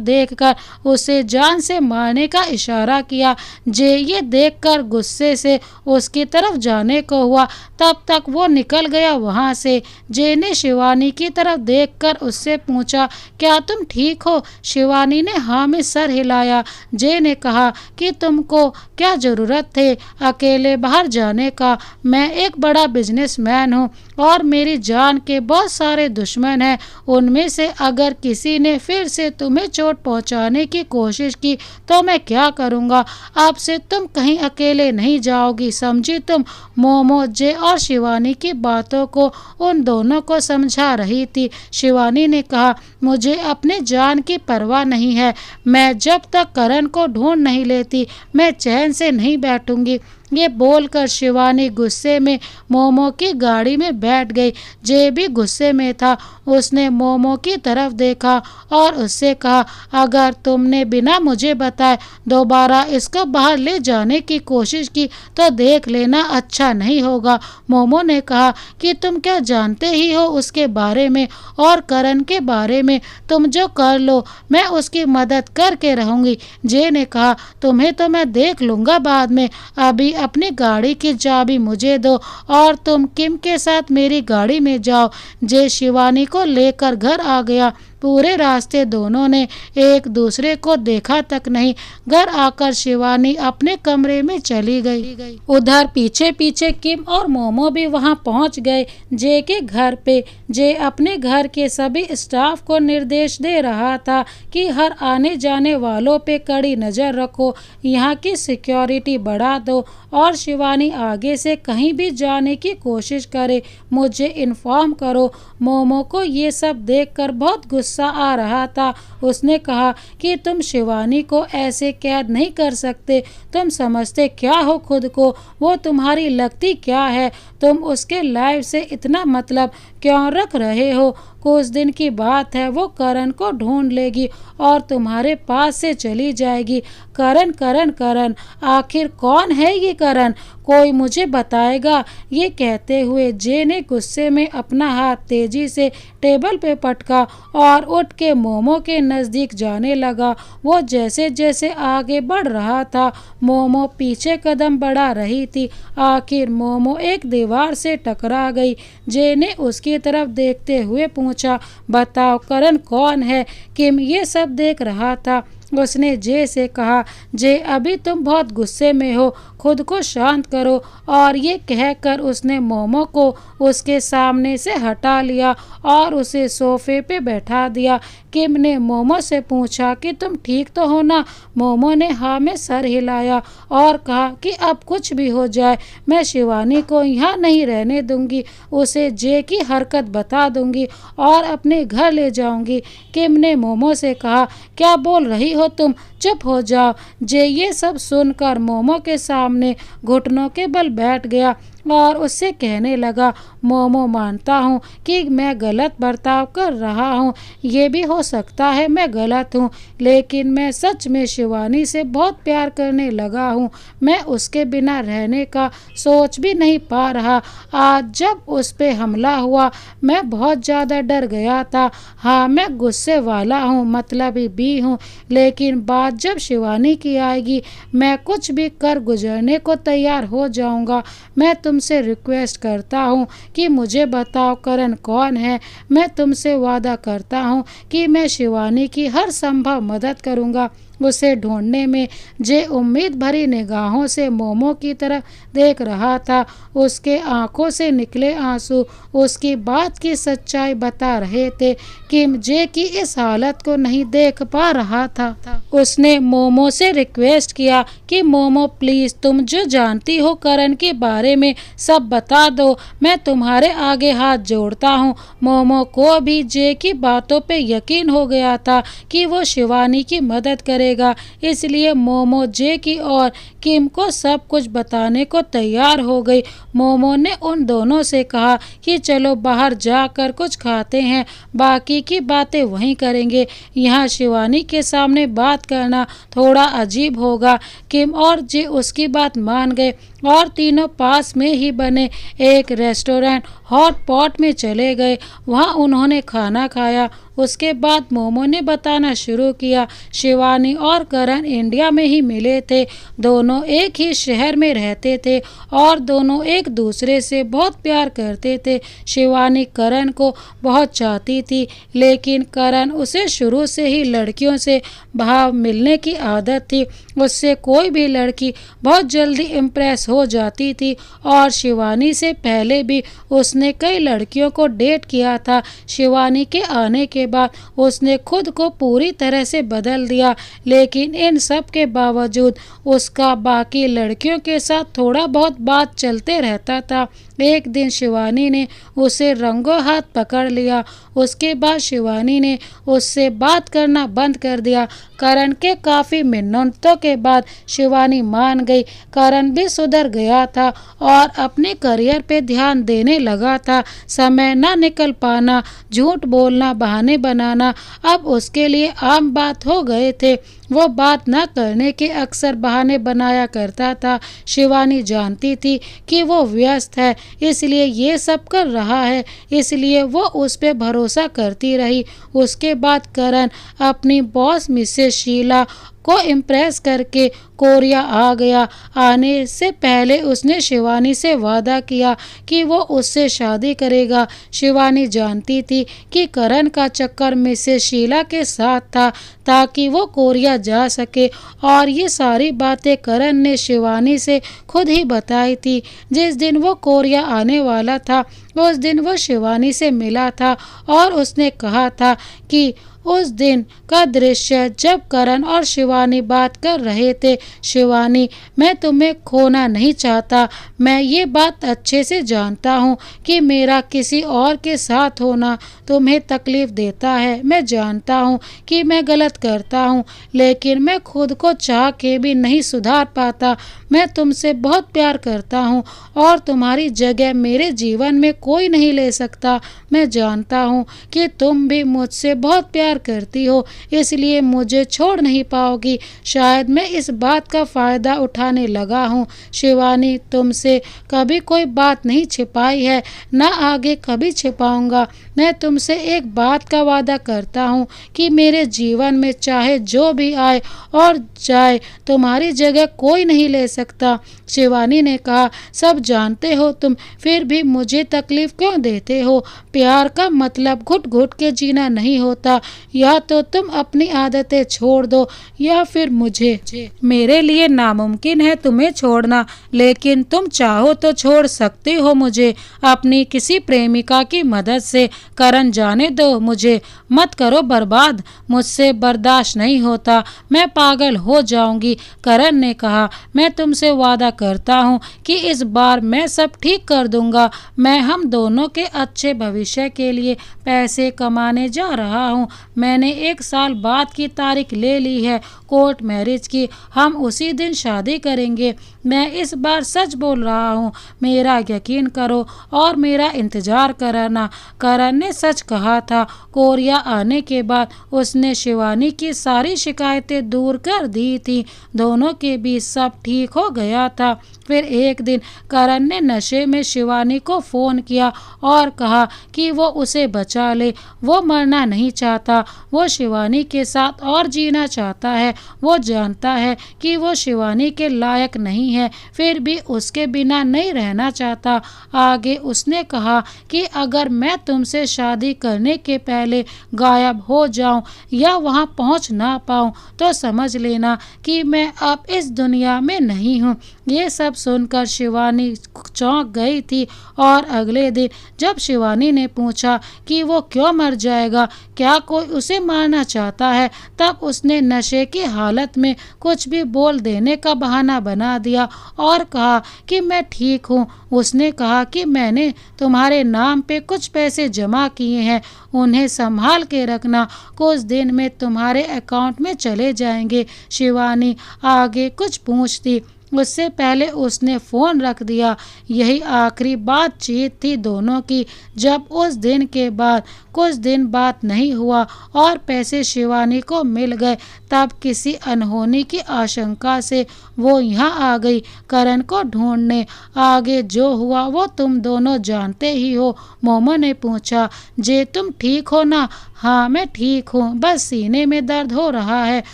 देखकर उसे जान से मारने का इशारा किया। जे ये देखकर गुस्से से उसकी तरफ जाने को हुआ, तब तक वो निकल गया वहाँ से। जे ने शिवानी की तरफ देखकर उससे पूछा, क्या तुम ठीक हो? शिवानी ने हाँ में सर हिलाया। जे ने कहा कि तुमको क्या ज़रूरत थे अकेले बाहर जाने का? मैं एक बड़ा बिजनेसमैन हूँ और मेरी जान के बहुत सारे दुश्मन हैं। उनमें से अगर किसी ने फिर से तुम्हें चोट पहुंचाने की कोशिश की तो मैं क्या करूंगा? अब से तुम कहीं अकेले नहीं जाओगी, समझी तुम? मोमो, जे और शिवानी की बातों को उन दोनों को समझा रही थी। शिवानी ने कहा, मुझे अपने जान की परवाह नहीं है। मैं जब तक करण को ढूंढ नहीं लेती मैं चैन से नहीं बैठूंगी। ये बोलकर शिवानी गुस्से में मोमो की गाड़ी में बैठ गई। जे भी गुस्से में था। उसने मोमो की तरफ देखा और उससे कहा, अगर तुमने बिना मुझे बताए दोबारा इसको बाहर ले जाने की कोशिश की तो देख लेना अच्छा नहीं होगा। मोमो ने कहा कि तुम क्या जानते ही हो उसके बारे में और करण के बारे में? तुम जो कर लो मैं उसकी मदद करके रहूँगी। जे ने कहा, तुम्हें तो मैं देख लूँगा बाद में, अभी अपनी गाड़ी की चाबी मुझे दो और तुम किम के साथ मेरी गाड़ी में जाओ। जे शिवानी को लेकर घर आ गया। पूरे रास्ते दोनों ने एक दूसरे को देखा तक नहीं। घर आकर शिवानी अपने कमरे में चली गई। उधर पीछे पीछे किम और मोमो भी वहां पहुंच गए जे के घर पे। जे अपने घर के सभी स्टाफ को निर्देश दे रहा था कि हर आने जाने वालों पे कड़ी नज़र रखो, यहाँ की सिक्योरिटी बढ़ा दो और शिवानी आगे से कहीं भी जाने की कोशिश करे मुझे इन्फॉर्म करो। मोमो को ये सब देखकर बहुत गुस्सा गुस्सा आ रहा था। उसने कहा कि तुम शिवानी को ऐसे कैद नहीं कर सकते। तुम समझते क्या हो खुद को? वो तुम्हारी लगती क्या है? तुम उसके लाइफ से इतना मतलब क्यों रख रहे हो? कुछ दिन की बात है, वो करण को ढूंढ लेगी और तुम्हारे पास से चली जाएगी। करण करण करण, आखिर कौन है ये करण? कोई मुझे बताएगा? ये कहते हुए जे ने गुस्से में अपना हाथ तेजी से टेबल पे पटका और उठ के मोमो के नज़दीक जाने लगा। वो जैसे जैसे आगे बढ़ रहा था, मोमो पीछे कदम बढ़ा रही थी। आखिर मोमो एक दीवार से टकरा गई। जे ने उसकी तरफ देखते हुए पूछा, बताओ करण कौन है? किम ये सब देख रहा था। उसने जे से कहा, जे अभी तुम बहुत गुस्से में हो, खुद को शांत करो। और ये कहकर उसने मोमो को उसके सामने से हटा लिया और उसे सोफे पे बैठा दिया। किम ने मोमो से पूछा कि तुम ठीक तो हो ना? मोमो ने हाँ में सर हिलाया और कहा कि अब कुछ भी हो जाए, मैं शिवानी को यहाँ नहीं रहने दूंगी। उसे जे की हरकत बता दूंगी और अपने घर ले जाऊंगी। किम ने मोमो से कहा, क्या बोल रही हो तुम? चुप हो जाओ। जे ये सब सुनकर मोमो के सामने घुटनों के बल बैठ गया और उससे कहने लगा, मोमो मानता हूँ कि मैं गलत बर्ताव कर रहा हूँ। ये भी हो सकता है मैं गलत हूँ, लेकिन मैं सच में शिवानी से बहुत प्यार करने लगा हूँ। मैं उसके बिना रहने का सोच भी नहीं पा रहा। आज जब उस पे हमला हुआ, मैं बहुत ज़्यादा डर गया था। हाँ, मैं गुस्से वाला हूँ, मतलबी भी हूँ, लेकिन बात जब शिवानी की आएगी, मैं कुछ भी कर गुजरने को तैयार हो जाऊँगा। मैं तुमसे रिक्वेस्ट करता हूँ कि मुझे बताओ करण कौन है। मैं तुमसे वादा करता हूँ कि मैं शिवानी की हर संभव मदद करूँगा उसे ढूंढने में। जे उम्मीद भरी निगाहों से मोमो की तरफ देख रहा था। उसके आंखों से निकले आंसू उसकी बात की सच्चाई बता रहे थे। किम जे की इस हालत को नहीं देख पा रहा था। उसने मोमो से रिक्वेस्ट किया कि मोमो प्लीज़, तुम जो जानती हो करण के बारे में सब बता दो। मैं तुम्हारे आगे हाथ जोड़ता हूँ। मोमो को भी जे की बातों पे यकीन हो गया था कि वो शिवानी की मदद करेगा, इसलिए मोमो जे की और किम को सब कुछ बताने को तैयार हो गई। मोमो ने उन दोनों से कहा कि चलो बाहर जाकर कुछ खाते हैं, बाकी की बातें वहीं करेंगे। यहाँ शिवानी के सामने बात करना थोड़ा अजीब होगा। किम और जे उसकी बात मान गए और तीनों पास में ही बने एक रेस्टोरेंट हॉट पॉट में चले गए। वहाँ उन्होंने खाना खाया। उसके बाद मोमो ने बताना शुरू किया, शिवानी और करण इंडिया में ही मिले थे। दोनों एक ही शहर में रहते थे और दोनों एक दूसरे से बहुत प्यार करते थे। शिवानी करण को बहुत चाहती थी, लेकिन करण उसे शुरू से ही लड़कियों से भाव मिलने की आदत थी। उससे कोई भी लड़की बहुत जल्दी इम्प्रेस हो जाती थी और शिवानी से पहले भी उसने कई लड़कियों को डेट किया था। शिवानी के आने के बाद उसने खुद को पूरी तरह से बदल दिया, लेकिन इन सब के बावजूद उसका बाकी लड़कियों के साथ थोड़ा बहुत बात चलते रहता था। एक दिन शिवानी ने उसे रंगों हाथ पकड़ लिया। उसके बाद शिवानी ने उससे बात करना बंद कर दिया। करण के काफ़ी मिन्नतों के बाद शिवानी मान गई। करण भी सुधर गया था और अपने करियर पे ध्यान देने लगा था। समय ना निकल पाना, झूठ बोलना, बहाने बनाना अब उसके लिए आम बात हो गए थे। वो बात न करने के अक्सर बहाने बनाया करता था। शिवानी जानती थी कि वो व्यस्त है, इसलिए ये सब कर रहा है, इसलिए वो उस पर भरोसा करती रही। उसके बाद करण अपनी बॉस मिसेस शीला को इम्प्रेस करके कोरिया आ गया। आने से पहले उसने शिवानी से वादा किया कि वो उससे शादी करेगा। शिवानी जानती थी कि करण का चक्कर मिसेस शीला के साथ था ताकि वो कोरिया जा सके, और ये सारी बातें करण ने शिवानी से खुद ही बताई थी। जिस दिन वो कोरिया आने वाला था उस दिन वो शिवानी से मिला था और उसने कहा था कि उस दिन का दृश्य जब करण और शिवानी बात कर रहे थे। शिवानी, मैं तुम्हें खोना नहीं चाहता। मैं ये बात अच्छे से जानता हूँ कि मेरा किसी और के साथ होना तुम्हें तकलीफ देता है। मैं जानता हूँ कि मैं गलत करता हूँ, लेकिन मैं खुद को चाह के भी नहीं सुधार पाता। मैं तुमसे बहुत प्यार करता हूँ और तुम्हारी जगह मेरे जीवन में कोई नहीं ले सकता। मैं जानता हूँ कि तुम भी मुझसे बहुत प्यार करती हो, इसलिए मुझे छोड़ नहीं पाओगी। शायद मैं इस बात का फ़ायदा उठाने लगा हूँ। शिवानी, तुमसे कभी कोई बात नहीं छिपाई है, ना आगे कभी छिपाऊंगा। मैं तुमसे एक बात का वादा करता हूँ कि मेरे जीवन में चाहे जो भी आए और जाए, तुम्हारी जगह कोई नहीं ले सकता। शिवानी ने कहा, सब जानते हो तुम, फिर भी मुझे तकलीफ क्यों देते हो? प्यार का मतलब घुट घुट के जीना नहीं होता। या तो तुम अपनी आदतें छोड़ दो या फिर मुझे। मेरे लिए नामुमकिन है तुम्हें छोड़ना, लेकिन तुम चाहो तो छोड़ सकते हो मुझे अपनी किसी प्रेमिका की मदद से। करण, जाने दो मुझे, मत करो बर्बाद। मुझसे बर्दाश्त नहीं होता, मैं पागल हो जाऊंगी। करण ने कहा, मैं तुमसे वादा करता हूँ कि इस बार मैं सब ठीक कर दूंगा। मैं हम दोनों के अच्छे भविष्य के लिए पैसे कमाने जा रहा हूँ। मैंने 1 साल बाद की तारीख ले ली है कोर्ट मैरिज की। हम उसी दिन शादी करेंगे। मैं इस बार सच बोल रहा हूँ, मेरा यकीन करो और मेरा इंतजार करना। करण ने सच कहा था। कोरिया आने के बाद उसने शिवानी की सारी शिकायतें दूर कर दी थी। दोनों के बीच सब ठीक हो गया था। फिर एक दिन करण ने नशे में शिवानी को फ़ोन किया और कहा कि वो उसे बचा ले। वो मरना नहीं चाहता, वो शिवानी के साथ और जीना चाहता है। वो जानता है कि वो शिवानी के लायक नहीं है, फिर भी उसके बिना नहीं रहना चाहता। आगे उसने कहा कि अगर मैं तुमसे शादी करने के पहले गायब हो जाऊं या वहां पहुंच ना पाऊं तो समझ लेना कि मैं अब इस दुनिया में नहीं हूं। ये सब सुनकर शिवानी चौंक गई थी और अगले दिन जब शिवानी ने पूछा कि वो क्यों मर जाएगा, क्या कोई उसे मारना चाहता है, तब उसने नशे की हालत में कुछ भी बोल देने का बहाना बना दिया और कहा कि मैं ठीक हूँ। उसने कहा कि मैंने तुम्हारे नाम पे कुछ पैसे जमा किए हैं, उन्हें संभाल के रखना, कुछ दिन में तुम्हारे अकाउंट में चले जाएंगे। शिवानी आगे कुछ पूछती उससे पहले उसने फ़ोन रख दिया। यही आखिरी बातचीत थी दोनों की। जब उस दिन के बाद कुछ दिन बात नहीं हुआ और पैसे शिवानी को मिल गए, तब किसी अनहोनी की आशंका से वो यहाँ आ गई करण को ढूंढने। आगे जो हुआ वो तुम दोनों जानते ही हो। मोमो ने पूछा, जे तुम ठीक हो ना? हाँ, मैं ठीक हूँ, बस सीने में दर्द हो रहा है।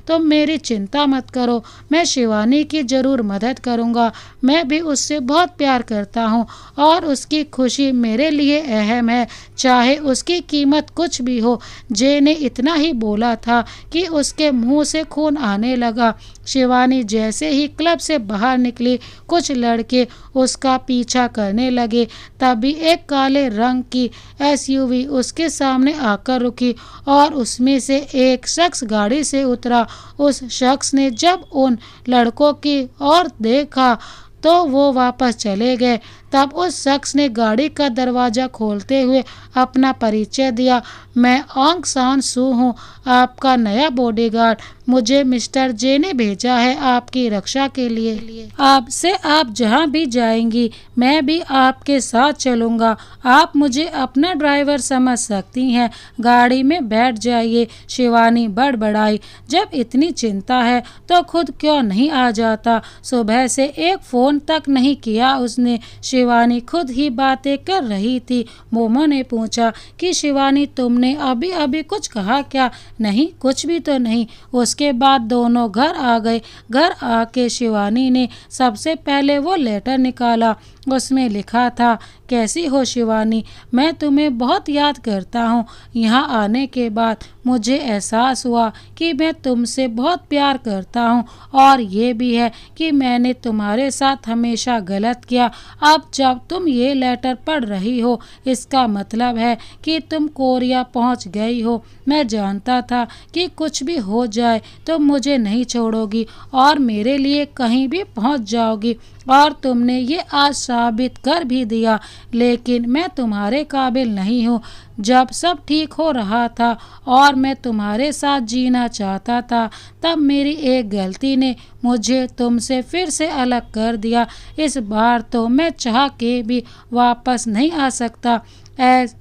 तुम मेरी चिंता मत करो, मैं शिवानी की ज़रूर मदद करूँगा। मैं भी उससे बहुत प्यार करता हूँ और उसकी खुशी मेरे लिए अहम है, चाहे उसकी कीमत कुछ भी हो। जे ने इतना ही बोला था कि उसके मुंह से खून आने लगा। शिवानी जैसे ही क्लब से बाहर निकली, कुछ लड़के उसका पीछा करने लगे। तभी एक काले रंग की SUV उसके सामने आकर रुकी और उसमें से एक शख्स गाड़ी से उतरा। उस शख्स ने जब उन लड़कों की ओर देखा तो वो वापस चले गए। तब उस शख्स ने गाड़ी का दरवाज़ा खोलते हुए अपना परिचय दिया। मैं ऑंग सान सू हूँ, आपका नया बॉडीगार्ड। मुझे मिस्टर जे ने भेजा है आपकी रक्षा के लिए। आपसे आप जहाँ भी जाएंगी मैं भी आपके साथ चलूँगा। आप मुझे अपना ड्राइवर समझ सकती हैं। गाड़ी में बैठ जाइए। शिवानी बड़बड़ाई, जब इतनी चिंता है तो खुद क्यों नहीं आ जाता? सुबह से एक फ़ोन तक नहीं किया उसने। शिवानी खुद ही बातें कर रही थी। मोमो ने पूछा कि शिवानी तुमने अभी अभी कुछ कहा क्या? नहीं, कुछ भी तो नहीं। उसके उसके बाद दोनों घर आ गए। घर आके शिवानी ने सबसे पहले वो लेटर निकाला। उसमें लिखा था, कैसी हो शिवानी, मैं तुम्हें बहुत याद करता हूँ। यहाँ आने के बाद मुझे एहसास हुआ कि मैं तुमसे बहुत प्यार करता हूँ और ये भी है कि मैंने तुम्हारे साथ हमेशा गलत किया। अब जब तुम ये लेटर पढ़ रही हो इसका मतलब है कि तुम कोरिया पहुँच गई हो। मैं जानता था कि कुछ भी हो जाए तो मुझे नहीं छोड़ोगी और मेरे लिए कहीं भी पहुँच जाओगी और तुमने ये आज साबित कर भी दिया। लेकिन मैं तुम्हारे काबिल नहीं हूँ। जब सब ठीक हो रहा था और मैं तुम्हारे साथ जीना चाहता था तब मेरी एक गलती ने मुझे तुमसे फिर से अलग कर दिया। इस बार तो मैं चाह के भी वापस नहीं आ सकता।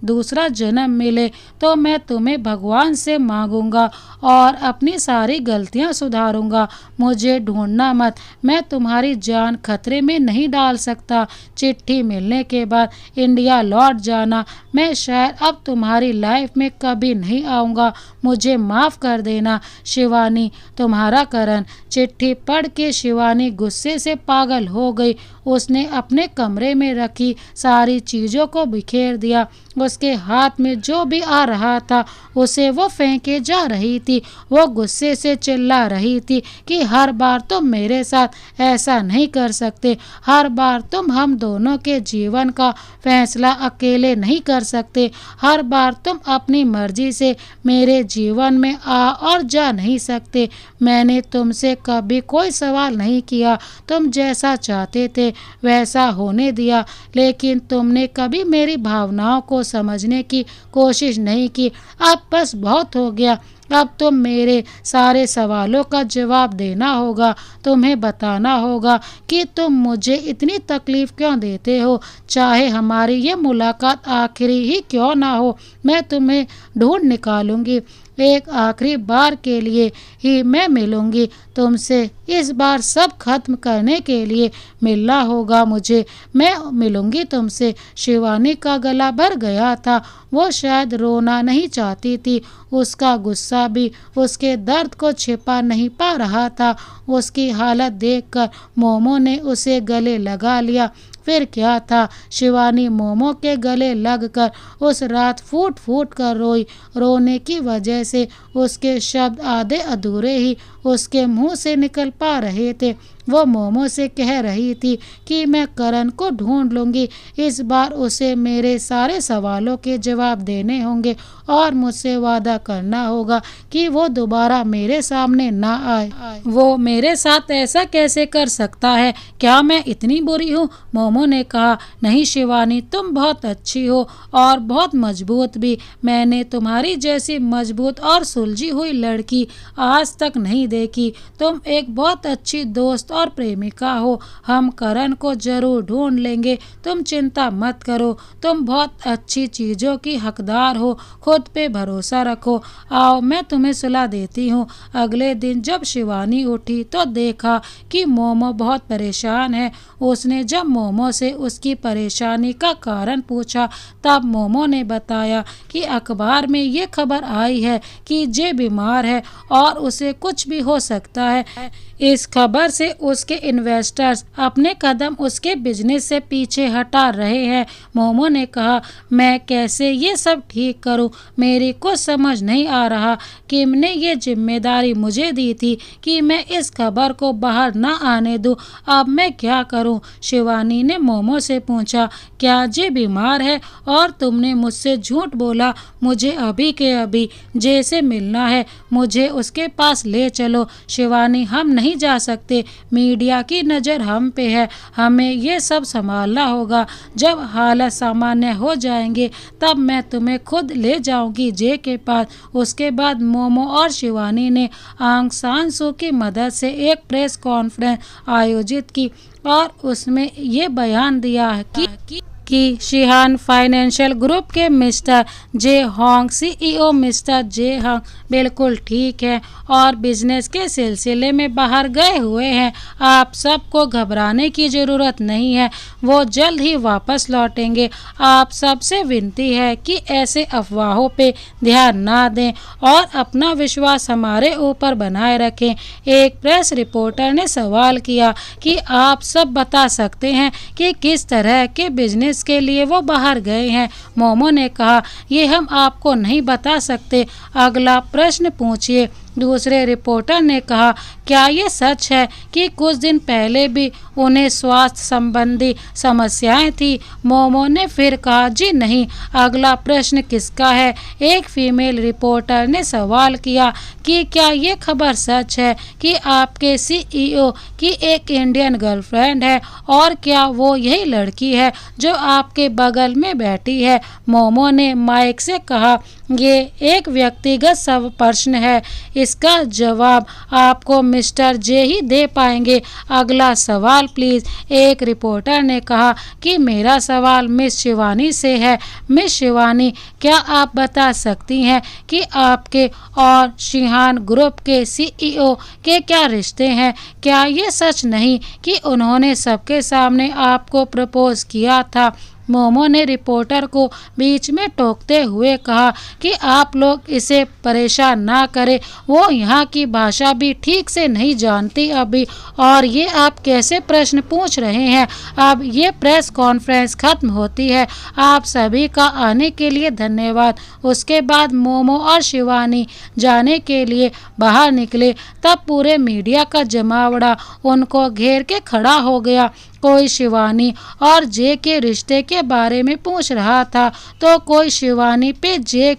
दूसरा जन्म मिले तो मैं तुम्हें भगवान से मांगूंगा और अपनी सारी गलतियां सुधारूंगा। मुझे ढूंढना मत, मैं तुम्हारी जान खतरे में नहीं डाल सकता। चिट्ठी मिलने के बाद इंडिया लौट जाना। मैं शायद अब तुम्हारी लाइफ में कभी नहीं आऊँगा। मुझे माफ़ कर देना शिवानी, तुम्हारा करण। चिट्ठी पढ़ के शिवानी गुस्से से पागल हो गई। उसने अपने कमरे में रखी सारी चीज़ों को बिखेर दिया। उसके हाथ में जो भी आ रहा था उसे वो फेंके जा रही थी। वो गुस्से से चिल्ला रही थी कि हर बार तुम मेरे साथ ऐसा नहीं कर सकते। हर बार तुम हम दोनों के जीवन का फैसला अकेले नहीं कर सकते। हर बार तुम अपनी मर्जी से मेरे जीवन में आ और जा नहीं सकते। मैंने तुमसे कभी कोई सवाल नहीं किया। तुम जैसा चाहते थे वैसा होने दिया, लेकिन तुमने कभी मेरी भावनाओं को समझने की कोशिश नहीं की। अब बस बहुत हो गया। अब तुम मेरे सारे सवालों का जवाब देना होगा। तुम्हें बताना होगा कि तुम मुझे इतनी तकलीफ़ क्यों देते हो। चाहे हमारी ये मुलाकात आखिरी ही क्यों ना हो, मैं तुम्हें ढूंढ निकालूंगी। एक आखिरी बार के लिए ही मैं मिलूंगी तुमसे। इस बार सब खत्म करने के लिए मिलना होगा मुझे। मैं मिलूंगी तुमसे। शिवानी का गला भर गया था। वो शायद रोना नहीं चाहती थी। उसका गुस्सा भी उसके दर्द को छिपा नहीं पा रहा था। उसकी हालत देखकर मोमो ने उसे गले लगा लिया। फिर क्या था, शिवानी मोमो के गले लगकर उस रात फूट फूट कर रोई। रोने की वजह से उसके शब्द आधे अधूरे ही उसके मुंह से निकल पा रहे थे। वो मोमो से कह रही थी कि मैं करण को ढूंढ लूँगी। इस बार उसे मेरे सारे सवालों के जवाब देने होंगे और मुझसे वादा करना होगा कि वो दोबारा मेरे सामने ना आए। वो मेरे साथ ऐसा कैसे कर सकता है? क्या मैं इतनी बुरी हूँ? मोमो ने कहा, नहीं शिवानी, तुम बहुत अच्छी हो और बहुत मजबूत भी। मैंने तुम्हारी जैसी मजबूत और सुलझी हुई लड़की आज तक नहीं देखी। तुम एक बहुत अच्छी दोस्त और प्रेमिका हो। हम करण को जरूर ढूंढ लेंगे। तुम चिंता मत करो। तुम बहुत अच्छी चीज़ों की हकदार हो। खुद पे भरोसा रखो। आओ मैं तुम्हें सुला देती हूँ। अगले दिन जब शिवानी उठी तो देखा कि मोमो बहुत परेशान है। उसने जब मोमो से उसकी परेशानी का कारण पूछा तब मोमो ने बताया कि अखबार में ये खबर आई है कि जे बीमार है और उसे कुछ भी हो सकता है। इस खबर से उसके इन्वेस्टर्स अपने कदम उसके बिजनेस से पीछे हटा रहे हैं। मोमो ने कहा, मैं कैसे ये सब ठीक करूं? मेरी कुछ समझ नहीं आ रहा। किम ने ये जिम्मेदारी मुझे दी थी कि मैं इस खबर को बाहर ना आने दूं। अब मैं क्या करूं? शिवानी ने मोमो से पूछा, क्या जे बीमार है और तुमने मुझसे झूठ बोला? मुझे अभी के अभी जे से मिलना है। मुझे उसके पास ले चलो। शिवानी, हम नहीं जा सकते। मीडिया की नज़र हम पे है। हमें ये सब संभालना होगा। जब हालत सामान्य हो जाएंगे तब मैं तुम्हें खुद ले जाऊंगी जे के पास। उसके बाद मोमो और शिवानी ने आंग सान सू की मदद से एक प्रेस कॉन्फ्रेंस आयोजित की और उसमें ये बयान दिया कि शिहान फाइनेंशियल ग्रुप के mister J Hong CEO mister J Hong बिल्कुल ठीक है और बिजनेस के सिलसिले में बाहर गए हुए हैं। आप सबको घबराने की ज़रूरत नहीं है, वो जल्द ही वापस लौटेंगे। आप सबसे विनती है कि ऐसे अफवाहों पे ध्यान ना दें और अपना विश्वास हमारे ऊपर बनाए रखें। एक प्रेस रिपोर्टर ने सवाल किया कि आप सब बता सकते हैं कि किस तरह के बिजनेस के लिए वो बाहर गए हैं। मोमो ने कहा, ये हम आपको नहीं बता सकते, अगला प्रश्न पूछिए। दूसरे रिपोर्टर ने कहा, क्या ये सच है कि कुछ दिन पहले भी उन्हें स्वास्थ्य संबंधी समस्याएं थी? मोमो ने फिर कहा, जी नहीं। अगला प्रश्न किसका है? एक फीमेल रिपोर्टर ने सवाल किया कि क्या ये खबर सच है कि आपके सीईओ की एक इंडियन गर्लफ्रेंड है और क्या वो यही लड़की है जो आपके बगल में बैठी है? मोमो ने माइक से कहा, ये एक व्यक्तिगत सब प्रश्न है, इसका जवाब आपको मिस्टर जे ही दे पाएंगे। अगला सवाल प्लीज़। एक रिपोर्टर ने कहा कि मेरा सवाल मिस शिवानी से है। मिस शिवानी, क्या आप बता सकती हैं कि आपके और शिहान ग्रुप के सीईओ के क्या रिश्ते हैं? क्या ये सच नहीं कि उन्होंने सबके सामने आपको प्रपोज किया था? मोमो ने रिपोर्टर को बीच में टोकते हुए कहा कि आप लोग इसे परेशान ना करें, वो यहाँ की भाषा भी ठीक से नहीं जानती अभी, और ये आप कैसे प्रश्न पूछ रहे हैं? अब ये प्रेस कॉन्फ्रेंस खत्म होती है। आप सभी का आने के लिए धन्यवाद। उसके बाद मोमो और शिवानी जाने के लिए बाहर निकले, तब पूरे मीडिया का जमावड़ा उनको घेर के खड़ा हो गया। कोई शिवानी और जे के रिश्ते के बारे में पूछ रहा था तो कोई शिवानी पे जे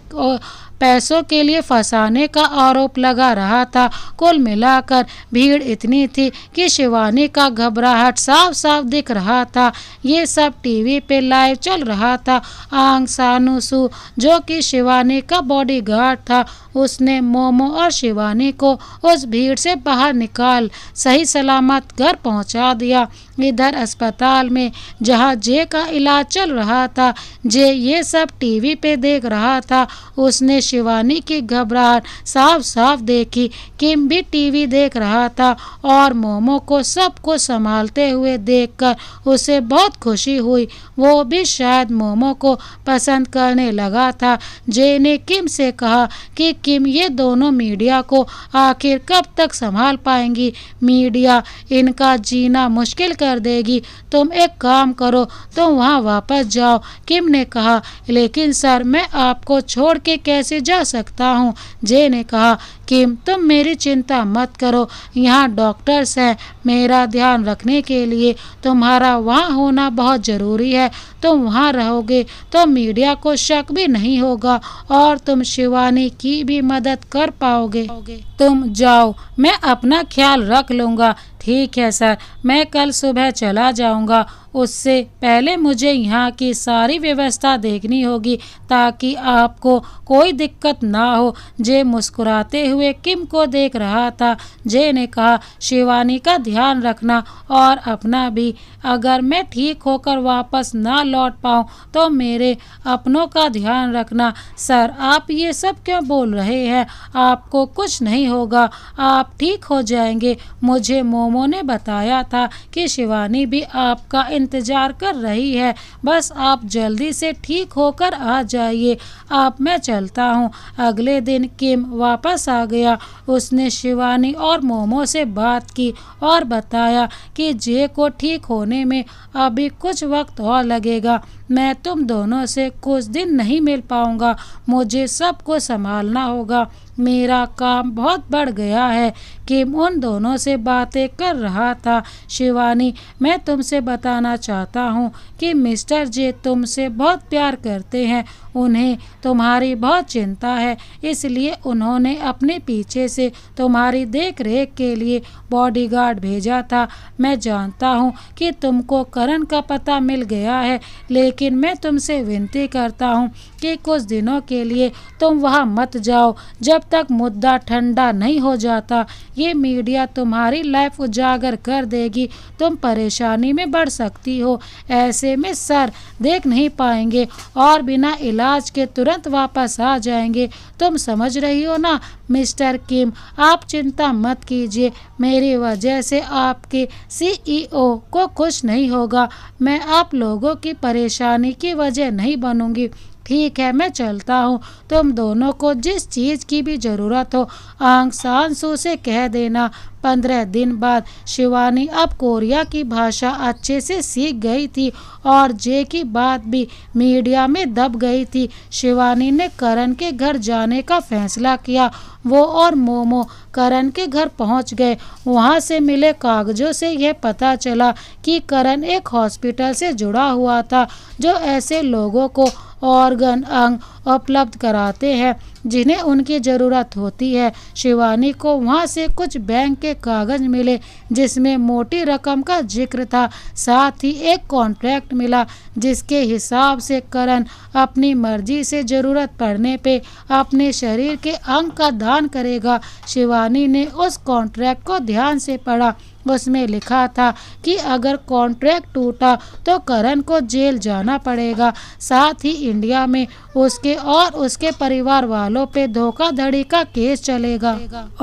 पैसों के लिए फंसाने का आरोप लगा रहा था। कुल मिलाकर भीड़ इतनी थी कि शिवानी का घबराहट साफ साफ दिख रहा था। ये सब टीवी पे लाइव चल रहा था। आंग सानू सू, जो कि शिवानी का बॉडीगार्ड था, उसने मोमो और शिवानी को उस भीड़ से बाहर निकाल सही सलामत घर पहुंचा दिया। इधर अस्पताल में जहां जे का इलाज चल रहा था, जे ये सब टीवी पे देख रहा था। उसने शिवानी की घबराहट साफ साफ देखी। किम भी टीवी देख रहा था और मोमो को सबको संभालते हुए देखकर उसे बहुत खुशी हुई। वो भी शायद मोमो को पसंद करने लगा था। जे ने किम से कहा कि किम, ये दोनों मीडिया को आखिर कब तक संभाल पाएंगी? मीडिया इनका जीना मुश्किल कर देगी। तुम एक काम करो, तुम वहाँ वापस जाओ। किम ने कहा, लेकिन सर, मैं आपको छोड़ के कैसे जा सकता हूँ? जे ने कहा, किम, तुम मेरी चिंता मत करो, यहाँ डॉक्टर्स हैं मेरा ध्यान रखने के लिए। तुम्हारा वहाँ होना बहुत ज़रूरी है। तुम वहाँ रहोगे तो मीडिया को शक भी नहीं होगा और तुम शिवानी की भी मदद कर पाओगे। तुम जाओ, मैं अपना ख्याल रख लूँगा। ठीक है सर, मैं कल सुबह चला जाऊंगा। उससे पहले मुझे यहाँ की सारी व्यवस्था देखनी होगी ताकि आपको कोई दिक्कत ना हो। जे मुस्कुराते हुए किम को देख रहा था। जे ने कहा, शिवानी का ध्यान रखना और अपना भी। अगर मैं ठीक होकर वापस ना लौट पाऊँ तो मेरे अपनों का ध्यान रखना। सर, आप ये सब क्यों बोल रहे हैं? आपको कुछ नहीं होगा, आप ठीक हो जाएंगे। मुझे मोमो ने बताया था कि शिवानी भी आपका इंतजार कर रही है। बस आप जल्दी से ठीक होकर आ जाइए। अब मैं चलता हूँ। अगले दिन किम वापस आ गया। उसने शिवानी और मोमो से बात की और बताया कि जे को ठीक होने में अभी कुछ वक्त और लगेगा। मैं तुम दोनों से कुछ दिन नहीं मिल पाऊंगा। मुझे सबको संभालना होगा। मेरा काम बहुत बढ़ गया है। किम उन दोनों से बातें कर रहा था। शिवानी, मैं तुमसे बताना चाहता हूँ कि मिस्टर जे तुमसे बहुत प्यार करते हैं। उन्हें तुम्हारी बहुत चिंता है, इसलिए उन्होंने अपने पीछे से तुम्हारी देख रेख के लिए बॉडीगार्ड भेजा था। मैं जानता हूँ कि तुमको करण का पता मिल गया है, लेकिन मैं तुमसे विनती करता हूँ कि कुछ दिनों के लिए तुम वहाँ मत जाओ। जब तक मुद्दा ठंडा नहीं हो जाता। ये मीडिया तुम्हारी लाइफ उजागर कर देगी, तुम परेशानी में बढ़ सकती हो। ऐसे में सर देख नहीं पाएंगे और बिना इलाज के तुरंत वापस आ जाएंगे। तुम समझ रही हो ना मिस्टर किम, आप चिंता मत कीजिए, मेरी वजह से आपके CEO को कुछ नहीं होगा। मैं आप लोगों की परेशानी की वजह नहीं बनूंगी। ठीक है, मैं चलता हूँ। तुम दोनों को जिस चीज़ की भी ज़रूरत हो आंग सान सू से कह देना। 15 दिन बाद शिवानी अब कोरिया की भाषा अच्छे से सीख गई थी और जे की बात भी मीडिया में दब गई थी। शिवानी ने करण के घर जाने का फैसला किया। वो और मोमो करण के घर पहुंच गए। वहां से मिले कागजों से यह पता चला कि करण एक हॉस्पिटल से जुड़ा हुआ था जो ऐसे लोगों को ऑर्गन अंग उपलब्ध कराते हैं जिन्हें उनकी ज़रूरत होती है। शिवानी को वहां से कुछ बैंक के कागज मिले जिसमें मोटी रकम का जिक्र था। साथ ही एक कॉन्ट्रैक्ट मिला जिसके हिसाब से करण अपनी मर्जी से ज़रूरत पड़ने पे अपने शरीर के अंग का दान करेगा। शिवानी ने उस कॉन्ट्रैक्ट को ध्यान से पढ़ा। उसमें लिखा था कि अगर कॉन्ट्रैक्ट टूटा तो करण को जेल जाना पड़ेगा। साथ ही इंडिया में उसके और उसके परिवार वालों पे धोखाधड़ी का केस चलेगा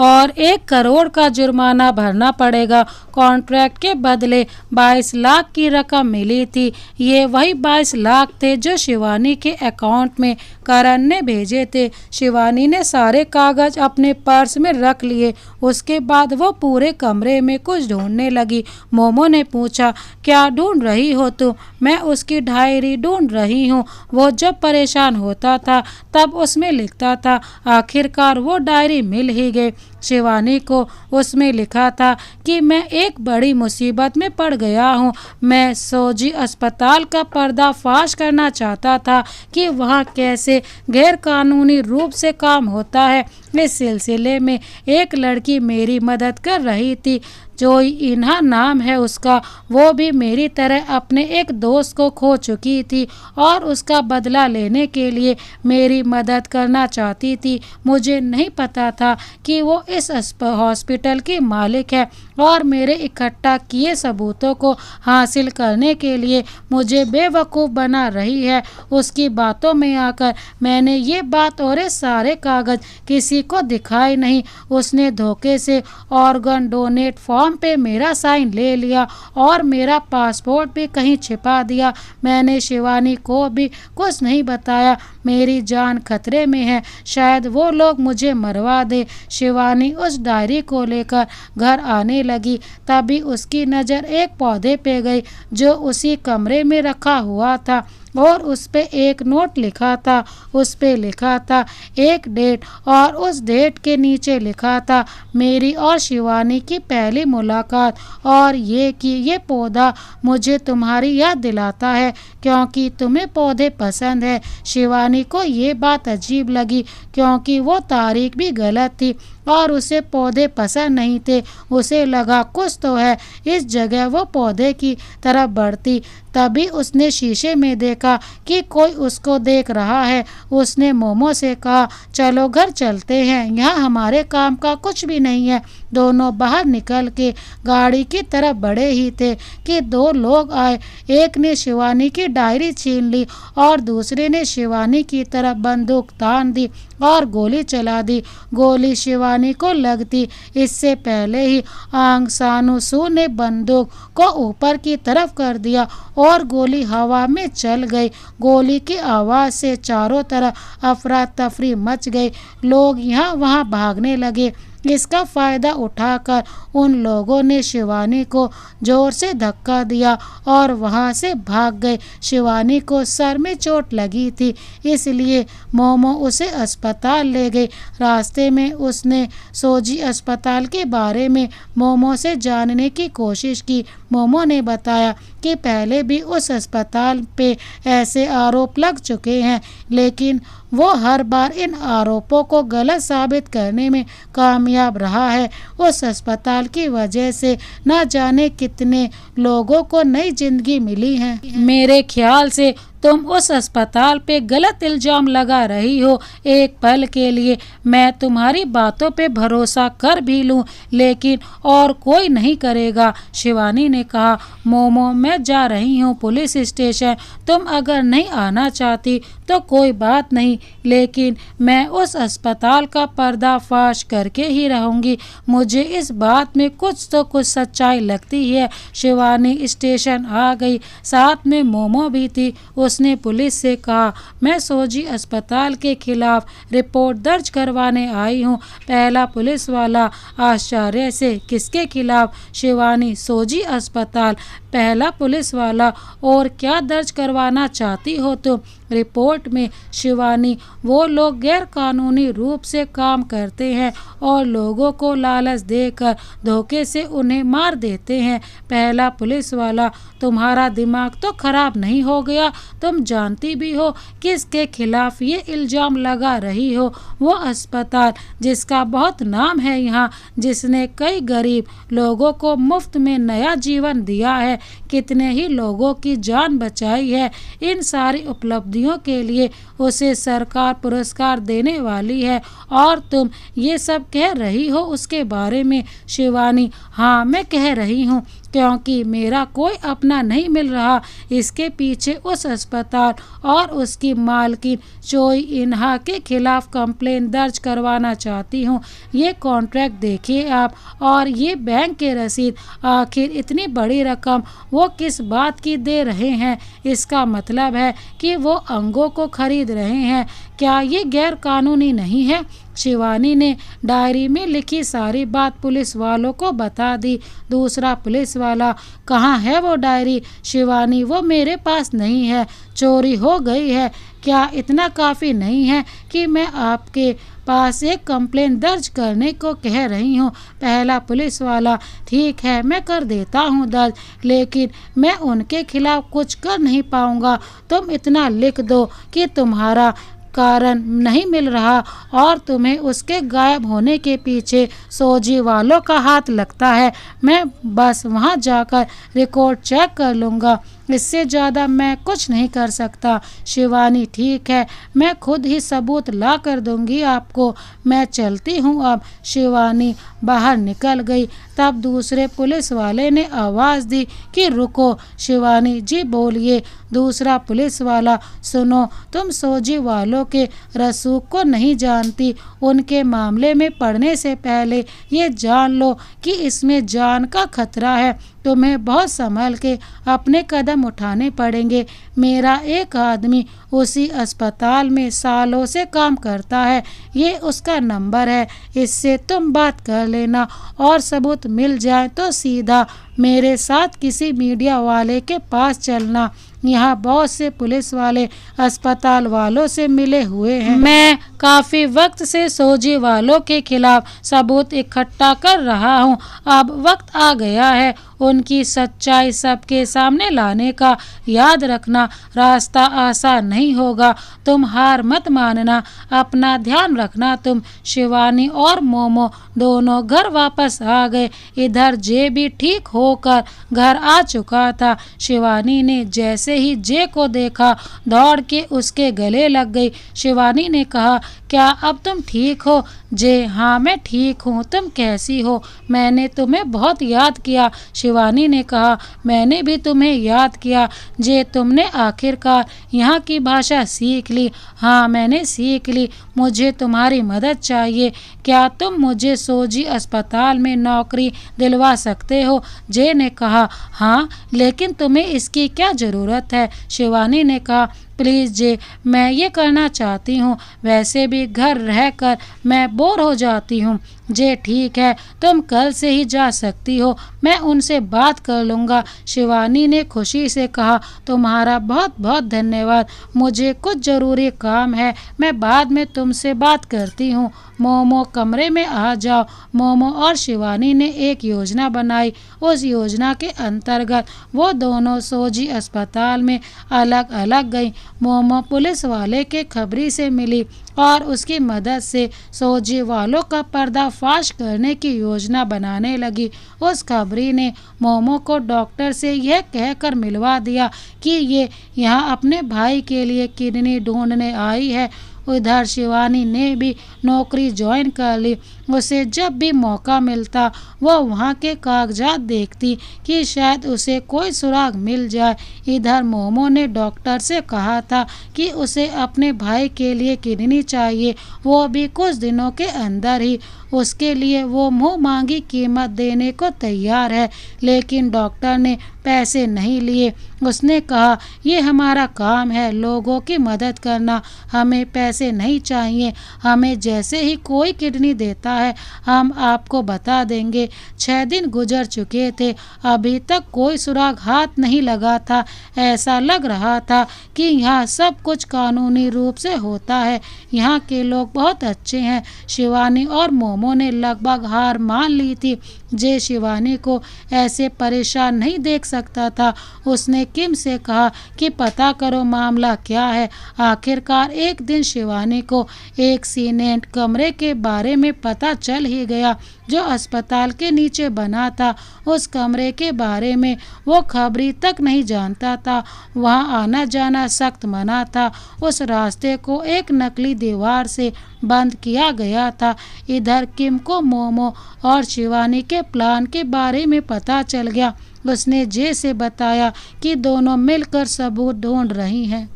और 1 करोड़ का जुर्माना भरना पड़ेगा। कॉन्ट्रैक्ट के बदले 22 लाख की रकम मिली थी। ये वही 22 लाख थे जो शिवानी के अकाउंट में करण ने भेजे थे। शिवानी ने सारे कागज अपने पर्स में रख लिए। उसके बाद वो पूरे कमरे में कुछ ढूंढने लगी। मोमो ने पूछा, क्या ढूंढ रही हो तुम? मैं उसकी डायरी ढूंढ रही हूँ। वो जब परेशान होता था तब उसमें लिखता था। आखिरकार वो डायरी मिल ही गई। शिवानी को उसमें लिखा था कि मैं एक बड़ी मुसीबत में पड़ गया हूँ। मैं सोजी अस्पताल का पर्दाफाश करना चाहता था कि वहाँ कैसे गैरकानूनी रूप से काम होता है। इस सिलसिले में एक लड़की मेरी मदद कर रही थी, जोई इन्हा नाम है उसका। वो भी मेरी तरह अपने एक दोस्त को खो चुकी थी और उसका बदला लेने के लिए मेरी मदद करना चाहती थी। मुझे नहीं पता था कि वो इस हॉस्पिटल की मालिक है और मेरे इकट्ठा किए सबूतों को हासिल करने के लिए मुझे बेवकूफ़ बना रही है। उसकी बातों में आकर मैंने ये बात और ये सारे कागज़ किसी को दिखाए नहीं। उसने धोखे से ऑर्गन डोनेट फॉर्म पे मेरा साइन ले लिया और मेरा पासपोर्ट भी कहीं छिपा दिया। मैंने शिवानी को भी कुछ नहीं बताया। मेरी जान खतरे में है, शायद वो लोग मुझे मरवा दे। शिवानी उस डायरी को लेकर घर आने लगी। तभी उसकी नज़र एक पौधे पे गई जो उसी कमरे में रखा हुआ था और उस पे एक नोट लिखा था। उस पे लिखा था एक डेट और उस डेट के नीचे लिखा था मेरी और शिवानी की पहली मुलाकात और ये कि ये पौधा मुझे तुम्हारी याद दिलाता है क्योंकि तुम्हें पौधे पसंद है। शिवानी को ये बात अजीब लगी क्योंकि वो तारीख भी गलत थी और उसे पौधे पसंद नहीं थे। उसे लगा कुछ तो है, इस जगह वो पौधे की तरफ बढ़ती। तभी उसने शीशे में देखा कि कोई उसको देख रहा है। उसने मोमो से कहा, चलो घर चलते हैं, यहाँ हमारे काम का कुछ भी नहीं है। दोनों बाहर निकल के गाड़ी की तरफ बढ़े ही थे कि 2 लोग आए। एक ने शिवानी की डायरी छीन ली और दूसरे ने शिवानी की तरफ बंदूक तान दी और गोली चला दी। गोली शिवानी को लगती इससे पहले ही आंग सानू सू ने बंदूक को ऊपर की तरफ कर दिया और गोली हवा में चल गई। गोली की आवाज़ से चारों तरफ अफरा तफरी मच गई। लोग यहाँ वहाँ भागने लगे। इसका फ़ायदा उठाकर उन लोगों ने शिवानी को ज़ोर से धक्का दिया और वहां से भाग गए। शिवानी को सर में चोट लगी थी इसलिए मोमो उसे अस्पताल ले गई। रास्ते में उसने सोजी अस्पताल के बारे में मोमो से जानने की कोशिश की। मोमो ने बताया कि पहले भी उस अस्पताल पे ऐसे आरोप लग चुके हैं लेकिन वो हर बार इन आरोपों को गलत साबित करने में कामयाब रहा है। उस अस्पताल की वजह से न जाने कितने लोगों को नई जिंदगी मिली है। मेरे ख्याल से तुम उस अस्पताल पे गलत इल्जाम लगा रही हो। एक पल के लिए मैं तुम्हारी बातों पे भरोसा कर भी लूं, लेकिन और कोई नहीं करेगा। शिवानी ने कहा, मोमो मैं जा रही हूँ पुलिस स्टेशन। तुम अगर नहीं आना चाहती तो कोई बात नहीं, लेकिन मैं उस अस्पताल का पर्दाफाश करके ही रहूंगी। मुझे इस बात में कुछ तो कुछ सच्चाई लगती है। शिवानी स्टेशन आ गई, साथ में मोमो भी थी। उसने पुलिस से कहा, मैं सोजी अस्पताल के खिलाफ रिपोर्ट दर्ज करवाने आई हूँ। पहला पुलिस वाला आश्चर्य से, किसके खिलाफ? शिवानी, सोजी अस्पताल। पहला पुलिस वाला, और क्या दर्ज करवाना चाहती हो तुम? रिपोर्ट में शिवानी, वो लोग गैर कानूनी रूप से काम करते हैं और लोगों को लालच देकर धोखे से उन्हें मार देते हैं। पहला पुलिस वाला, तुम्हारा दिमाग तो खराब नहीं हो गया? तुम जानती भी हो किसके खिलाफ ये इल्जाम लगा रही हो? वो अस्पताल जिसका बहुत नाम है यहाँ, जिसने कई गरीब लोगों को मुफ्त में नया जीवन दिया है, कितने ही लोगों की जान बचाई है। इन सारी उपलब्धियों के लिए उसे सरकार पुरस्कार देने वाली है, और तुम ये सब कह रही हो उसके बारे में? शिवानी, हाँ मैं कह रही हूँ, क्योंकि मेरा कोई अपना नहीं मिल रहा। इसके पीछे उस अस्पताल और उसकी मालकिन चोई इन्हा के खिलाफ कंप्लेन दर्ज करवाना चाहती हूँ। ये कॉन्ट्रैक्ट देखिए आप, और ये बैंक के रसीद। आखिर इतनी बड़ी रकम वो किस बात की दे रहे हैं? इसका मतलब है कि वो अंगों को खरीद रहे हैं। क्या ये गैर कानूनी नहीं है? शिवानी ने डायरी में लिखी सारी बात पुलिस वालों को बता दी। दूसरा पुलिस वाला, कहाँ है वो डायरी? शिवानी, वो मेरे पास नहीं है, चोरी हो गई है। क्या इतना काफ़ी नहीं है कि मैं आपके पास एक कंप्लेंट दर्ज करने को कह रही हूँ? पहला पुलिस वाला, ठीक है मैं कर देता हूँ दर्ज, लेकिन मैं उनके खिलाफ कुछ कर नहीं पाऊँगा। तुम इतना लिख दो कि तुम्हारा कारण नहीं मिल रहा और तुम्हें उसके गायब होने के पीछे सोजी वालों का हाथ लगता है। मैं बस वहां जाकर रिकॉर्ड चेक कर लूँगा, इससे ज़्यादा मैं कुछ नहीं कर सकता। शिवानी, ठीक है मैं खुद ही सबूत ला कर दूंगी आपको। मैं चलती हूँ अब। शिवानी बाहर निकल गई। तब दूसरे पुलिस वाले ने आवाज़ दी कि रुको। शिवानी, जी बोलिए। दूसरा पुलिस वाला, सुनो, तुम सोजी वालों के रसूख को नहीं जानती। उनके मामले में पड़ने से पहले ये जान लो कि इसमें जान का खतरा है। तुम्हें बहुत संभल के अपने कदम उठाने पड़ेंगे। मेरा एक आदमी उसी अस्पताल में सालों से काम करता है, ये उसका नंबर है, इससे तुम बात कर लेना और सबूत मिल जाए तो सीधा मेरे साथ किसी मीडिया वाले के पास चलना। यहाँ बहुत से पुलिस वाले अस्पताल वालों से मिले हुए हैं। मैं काफ़ी वक्त से सोजी वालों के खिलाफ सबूत इकट्ठा कर रहा हूँ। अब वक्त आ गया है उनकी सच्चाई सबके सामने लाने का। याद रखना, रास्ता आसान नहीं होगा। तुम हार मत मानना, अपना ध्यान रखना तुम। शिवानी और मोमो दोनों घर वापस आ गए। इधर जे भी ठीक होकर घर आ चुका था। शिवानी ने जैसे ही जे को देखा दौड़ के उसके गले लग गई। शिवानी ने कहा, क्या अब तुम ठीक हो? जे, हाँ मैं ठीक हूँ, तुम कैसी हो? मैंने तुम्हें बहुत याद किया। शिवानी ने कहा, मैंने भी तुम्हें याद किया। जे, तुमने आखिरकार यहाँ की भाषा सीख ली? हाँ मैंने सीख ली। मुझे तुम्हारी मदद चाहिए। क्या तुम मुझे सोजी अस्पताल में नौकरी दिलवा सकते हो? जे ने कहा, हाँ लेकिन तुम्हें इसकी क्या ज़रूरत है? शिवानी ने कहा, प्लीज़ जे, मैं ये करना चाहती हूँ। वैसे भी घर रहकर मैं बोर हो जाती हूँ। जे, ठीक है तुम कल से ही जा सकती हो, मैं उनसे बात कर लूँगा। शिवानी ने खुशी से कहा, तुम्हारा बहुत बहुत धन्यवाद। मुझे कुछ ज़रूरी काम है, मैं बाद में तुमसे बात करती हूँ। मोमो, कमरे में आ जाओ। मोमो और शिवानी ने एक योजना बनाई। उस योजना के अंतर्गत वो दोनों सोजी अस्पताल में अलग अलग गईं। मोमो पुलिस वाले के खबरी से मिली और उसकी मदद से सोजी वालों का पर्दाफाश करने की योजना बनाने लगी। उस खबरी ने मोमो को डॉक्टर से यह कहकर मिलवा दिया कि ये यहाँ अपने भाई के लिए किडनी ढूंढने आई है। उधर शिवानी ने भी नौकरी ज्वाइन कर ली। उसे जब भी मौका मिलता वो वहाँ के कागजात देखती कि शायद उसे कोई सुराग मिल जाए। इधर मोमो ने डॉक्टर से कहा था कि उसे अपने भाई के लिए किडनी चाहिए, वो भी कुछ दिनों के अंदर ही। उसके लिए वो मुँह मांगी कीमत देने को तैयार है, लेकिन डॉक्टर ने पैसे नहीं लिए। उसने कहा, ये हमारा काम है लोगों की मदद करना, हमें पैसे नहीं चाहिए। हमें जैसे ही कोई किडनी देता है हम आपको बता देंगे। 6 दिन गुजर चुके थे, अभी तक कोई सुराग हाथ नहीं लगा था। ऐसा लग रहा था कि यहाँ सब कुछ कानूनी रूप से होता है। यहाँ के लोग बहुत अच्छे हैं। शिवानी और मोमो ने लगभग हार मान ली थी। जे शिवानी को ऐसे परेशान नहीं देख सकता था। उसने किम से कहा कि पता करो मामला क्या है। आखिरकार एक दिन शिवानी को एक सीनेंट कमरे के बारे में पता चल ही गया जो अस्पताल के नीचे बना था। उस कमरे के बारे में वो खबरी तक नहीं जानता था। वहाँ आना जाना सख्त मना था। उस रास्ते को एक नकली दीवार से बंद किया गया था। इधर किम को मोमो और शिवानी के प्लान के बारे में पता चल गया। उसने जे से बताया कि दोनों मिलकर सबूत ढूंढ रही हैं।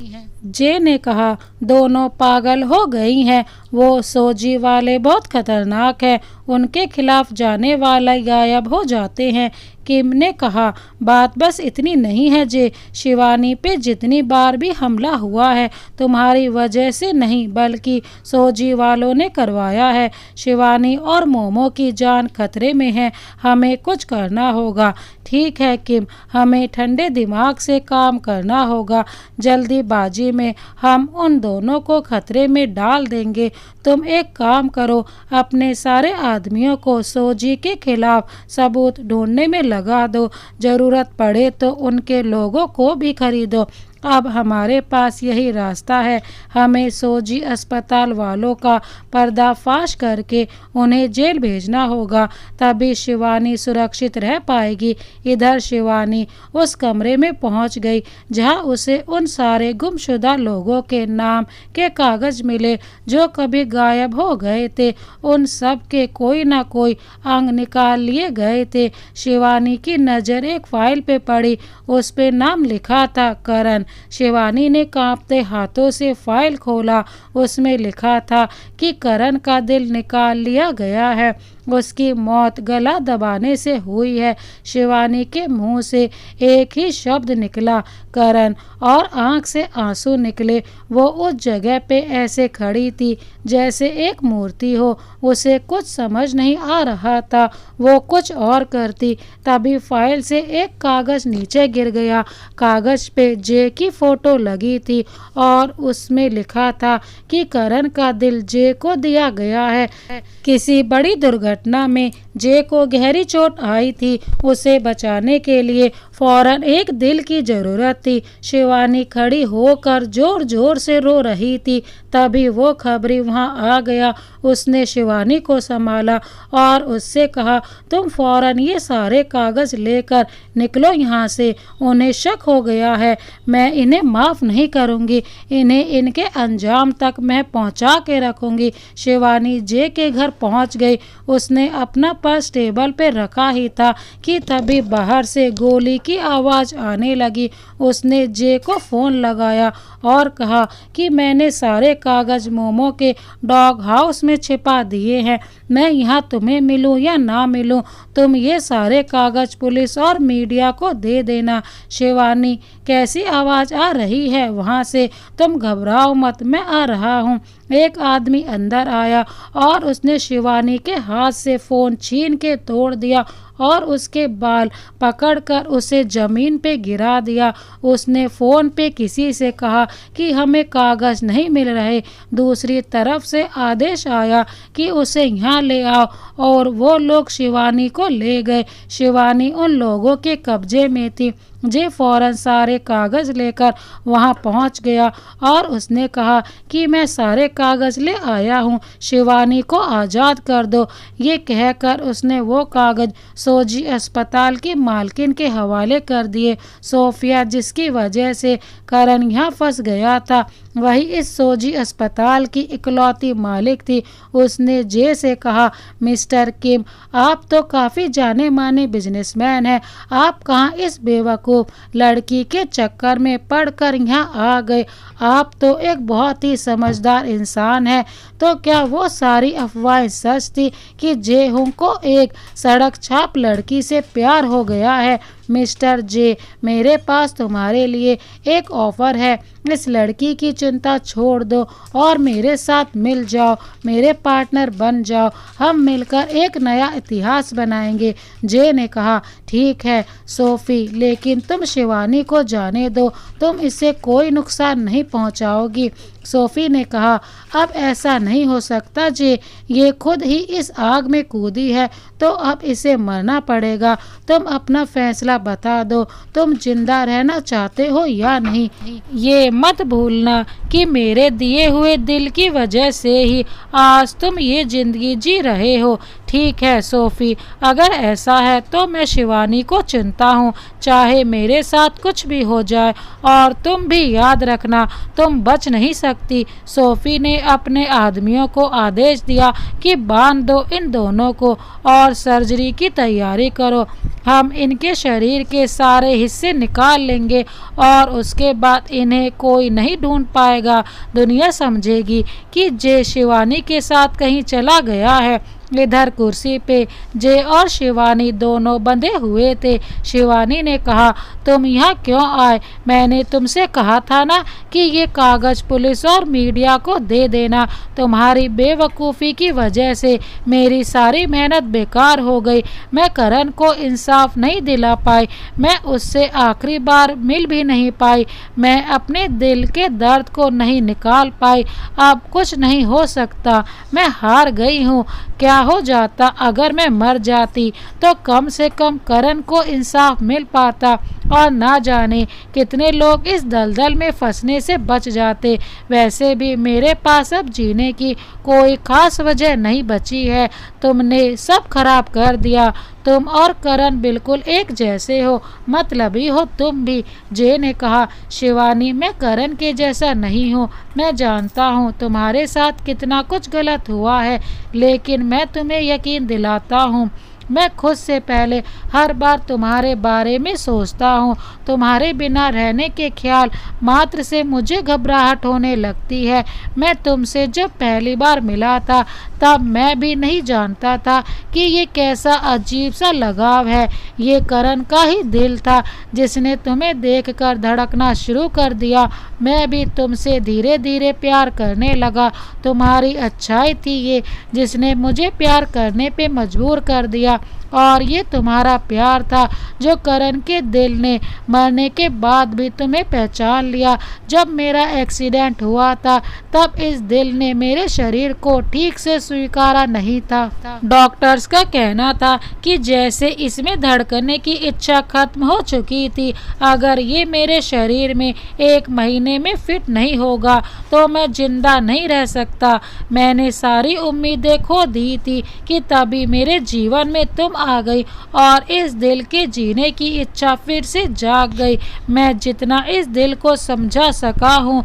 जे ने कहा, दोनों पागल हो गई हैं। वो सोजी वाले बहुत खतरनाक हैं, उनके खिलाफ जाने वाले गायब हो जाते हैं। किम ने कहा, बात बस इतनी नहीं है जे, शिवानी पे जितनी बार भी हमला हुआ है तुम्हारी वजह से नहीं बल्कि सोजी वालों ने करवाया है। शिवानी और मोमो की जान खतरे में है, हमें कुछ करना होगा। ठीक है किम, हमें ठंडे दिमाग से काम करना होगा। जल्दीबाजी में हम उन दोनों को खतरे में डाल देंगे। तुम एक काम करो, अपने सारे आदमियों को सोजी के खिलाफ सबूत ढूंढने में लगा दो। जरूरत पड़े तो उनके लोगों को भी खरीदो। अब हमारे पास यही रास्ता है। हमें सोजी अस्पताल वालों का पर्दाफाश करके उन्हें जेल भेजना होगा, तभी शिवानी सुरक्षित रह पाएगी। इधर शिवानी उस कमरे में पहुंच गई जहां उसे उन सारे गुमशुदा लोगों के नाम के कागज मिले जो कभी गायब हो गए थे। उन सब के कोई ना कोई अंग निकाल लिए गए थे। शिवानी की नज़र एक फाइल पे पड़ी। उस पे नाम लिखा था करण। शिवानी ने कांपते हाथों से फाइल खोला। उसमें लिखा था कि करण का दिल निकाल लिया गया है, उसकी मौत गला दबाने से हुई है। शिवानी के मुंह से एक ही शब्द निकला, करण, और आंख से आंसू निकले। वो उस जगह पे ऐसे खड़ी थी जैसे एक मूर्ति हो। उसे कुछ समझ नहीं आ रहा था, वो कुछ और करती। तभी फाइल से एक कागज नीचे गिर गया। कागज पे जे की फोटो लगी थी और उसमें लिखा था कि करण का दिल जे को दिया गया है। किसी बड़ी दुर्घटना में जे को गहरी चोट आई थी, उसे बचाने के लिए फौरन एक दिल की जरूरत थी। शिवानी खड़ी होकर जोर जोर से रो रही थी। तभी वो खबरी वहां आ गया। उसने शिवानी को संभाला और उससे कहा, तुम फौरन ये सारे कागज लेकर निकलो यहाँ से। उन्हें शक हो गया है, मैं इन्हें माफ़ नहीं करूँगी। इन्हें इनके अंजाम तक मैं पहुँचा के रखूँगी। शिवानी जे के घर पहुँच गई। उसने अपना पर्स टेबल पे रखा ही था कि तभी बाहर से गोली की आवाज़ आने लगी। उसने जे को फ़ोन लगाया और कहा कि मैंने सारे कागज़ मोमो के डॉग हाउस में छिपा दिए हैं। मैं यहाँ तुम्हें मिलूँ या ना मिलूँ, तुम ये सारे कागज़ पुलिस और मीडिया को दे देना। शिवानी, कैसी आवाज़ आ रही है वहाँ से? तुम घबराओ मत, मैं आ रहा हूँ। एक आदमी अंदर आया और उसने शिवानी के हाथ से फ़ोन छीन के तोड़ दिया और उसके बाल पकड़कर उसे ज़मीन पे गिरा दिया। उसने फ़ोन पे किसी से कहा कि हमें कागज़ नहीं मिल रहे। दूसरी तरफ से आदेश आया कि उसे यहाँ ले आओ और वो लोग शिवानी को ले गए। शिवानी उन लोगों के कब्जे में थी। जे फौरन सारे कागज़ लेकर वहां पहुंच गया और उसने कहा कि मैं सारे कागज़ ले आया हूं, शिवानी को आज़ाद कर दो। ये कहकर उसने वो कागज़ सोजी अस्पताल की मालकिन के हवाले कर दिए। सोफिया, जिसकी वजह से करण यहाँ फंस गया था, वही इस सोजी अस्पताल की इकलौती मालिक थी। उसने जे से कहा, मिस्टर किम, आप तो काफ़ी जाने माने बिजनेसमैन हैं, आप कहाँ इस बेवकूफ़ लड़की के चक्कर में पड़कर यहाँ आ गए? आप तो एक बहुत ही समझदार इंसान हैं। तो क्या वो सारी अफवाहें सच थी कि जे होंग को एक सड़क छाप लड़की से प्यार हो गया है? मिस्टर जे, मेरे पास तुम्हारे लिए एक ऑफ़र है। इस लड़की की चिंता छोड़ दो और मेरे साथ मिल जाओ, मेरे पार्टनर बन जाओ। हम मिलकर एक नया इतिहास बनाएंगे। जे ने कहा, ठीक है सोफ़ी, लेकिन तुम शिवानी को जाने दो, तुम इससे कोई नुकसान नहीं पहुंचाओगी। सोफ़ी ने कहा, अब ऐसा नहीं हो सकता जे, ये खुद ही इस आग में कूदी है तो अब इसे मरना पड़ेगा। तुम अपना फैसला बता दो, तुम जिंदा रहना चाहते हो या नहीं। ये मत भूलना कि मेरे दिए हुए दिल की वजह से ही आज तुम ये जिंदगी जी रहे हो। ठीक है सोफ़ी, अगर ऐसा है तो मैं शिवानी को चुनता हूँ, चाहे मेरे साथ कुछ भी हो जाए। और तुम भी याद रखना, तुम बच नहीं सकती। सोफ़ी ने अपने आदमियों को आदेश दिया कि बांध दो इन दोनों को और सर्जरी की तैयारी करो। हम इनके शरीर के सारे हिस्से निकाल लेंगे और उसके बाद इन्हें कोई नहीं ढूंढ पाएगा। दुनिया समझेगी कि जे शिवानी के साथ कहीं चला गया है। इधर कुर्सी पे जे और शिवानी दोनों बंधे हुए थे। शिवानी ने कहा, तुम यहाँ क्यों आए? मैंने तुमसे कहा था ना कि ये कागज़ पुलिस और मीडिया को दे देना। तुम्हारी बेवकूफ़ी की वजह से मेरी सारी मेहनत बेकार हो गई। मैं करण को इंसाफ नहीं दिला पाई, मैं उससे आखिरी बार मिल भी नहीं पाई, मैं अपने दिल के दर्द को नहीं निकाल पाई। अब कुछ नहीं हो सकता, मैं हार गई हूँ। क्या हो जाता अगर मैं मर जाती, तो कम से कम करण को इंसाफ मिल पाता और ना जाने कितने लोग इस दलदल में फंसने से बच जाते। वैसे भी मेरे पास अब जीने की कोई खास वजह नहीं बची है। तुमने सब खराब कर दिया। तुम और करण बिल्कुल एक जैसे हो, मतलबी हो तुम भी। जे ने कहा, शिवानी, मैं करण के जैसा नहीं हूँ। मैं जानता हूँ तुम्हारे साथ कितना कुछ गलत हुआ है, लेकिन मैं तुम्हें यकीन दिलाता हूँ, मैं खुद से पहले हर बार तुम्हारे बारे में सोचता हूँ। तुम्हारे बिना रहने के ख्याल मात्र से मुझे घबराहट होने लगती है। मैं तुमसे जब पहली बार मिला था तब मैं भी नहीं जानता था कि ये कैसा अजीब सा लगाव है। ये करण का ही दिल था जिसने तुम्हें देखकर धड़कना शुरू कर दिया। मैं भी तुमसे धीरे धीरे प्यार करने लगा। तुम्हारी अच्छाई थी ये जिसने मुझे प्यार करने पे मजबूर कर दिया। और ये तुम्हारा प्यार था जो करण के दिल ने मरने के बाद भी तुम्हें पहचान लिया। जब मेरा एक्सीडेंट हुआ था तब इस दिल ने मेरे शरीर को ठीक से स्वीकारा नहीं था। डॉक्टर्स का कहना था कि जैसे इसमें धड़कने की इच्छा खत्म हो चुकी थी। अगर ये मेरे शरीर में 1 महीने में फिट नहीं होगा तो मैं जिंदा नहीं रह सकता। मैंने सारी उम्मीदें खो दी थी कि तभी मेरे जीवन में तुम आ गई और इस दिल के जीने की इच्छा फिर से जाग गई। मैं जितना इस दिल को समझा सका हूँ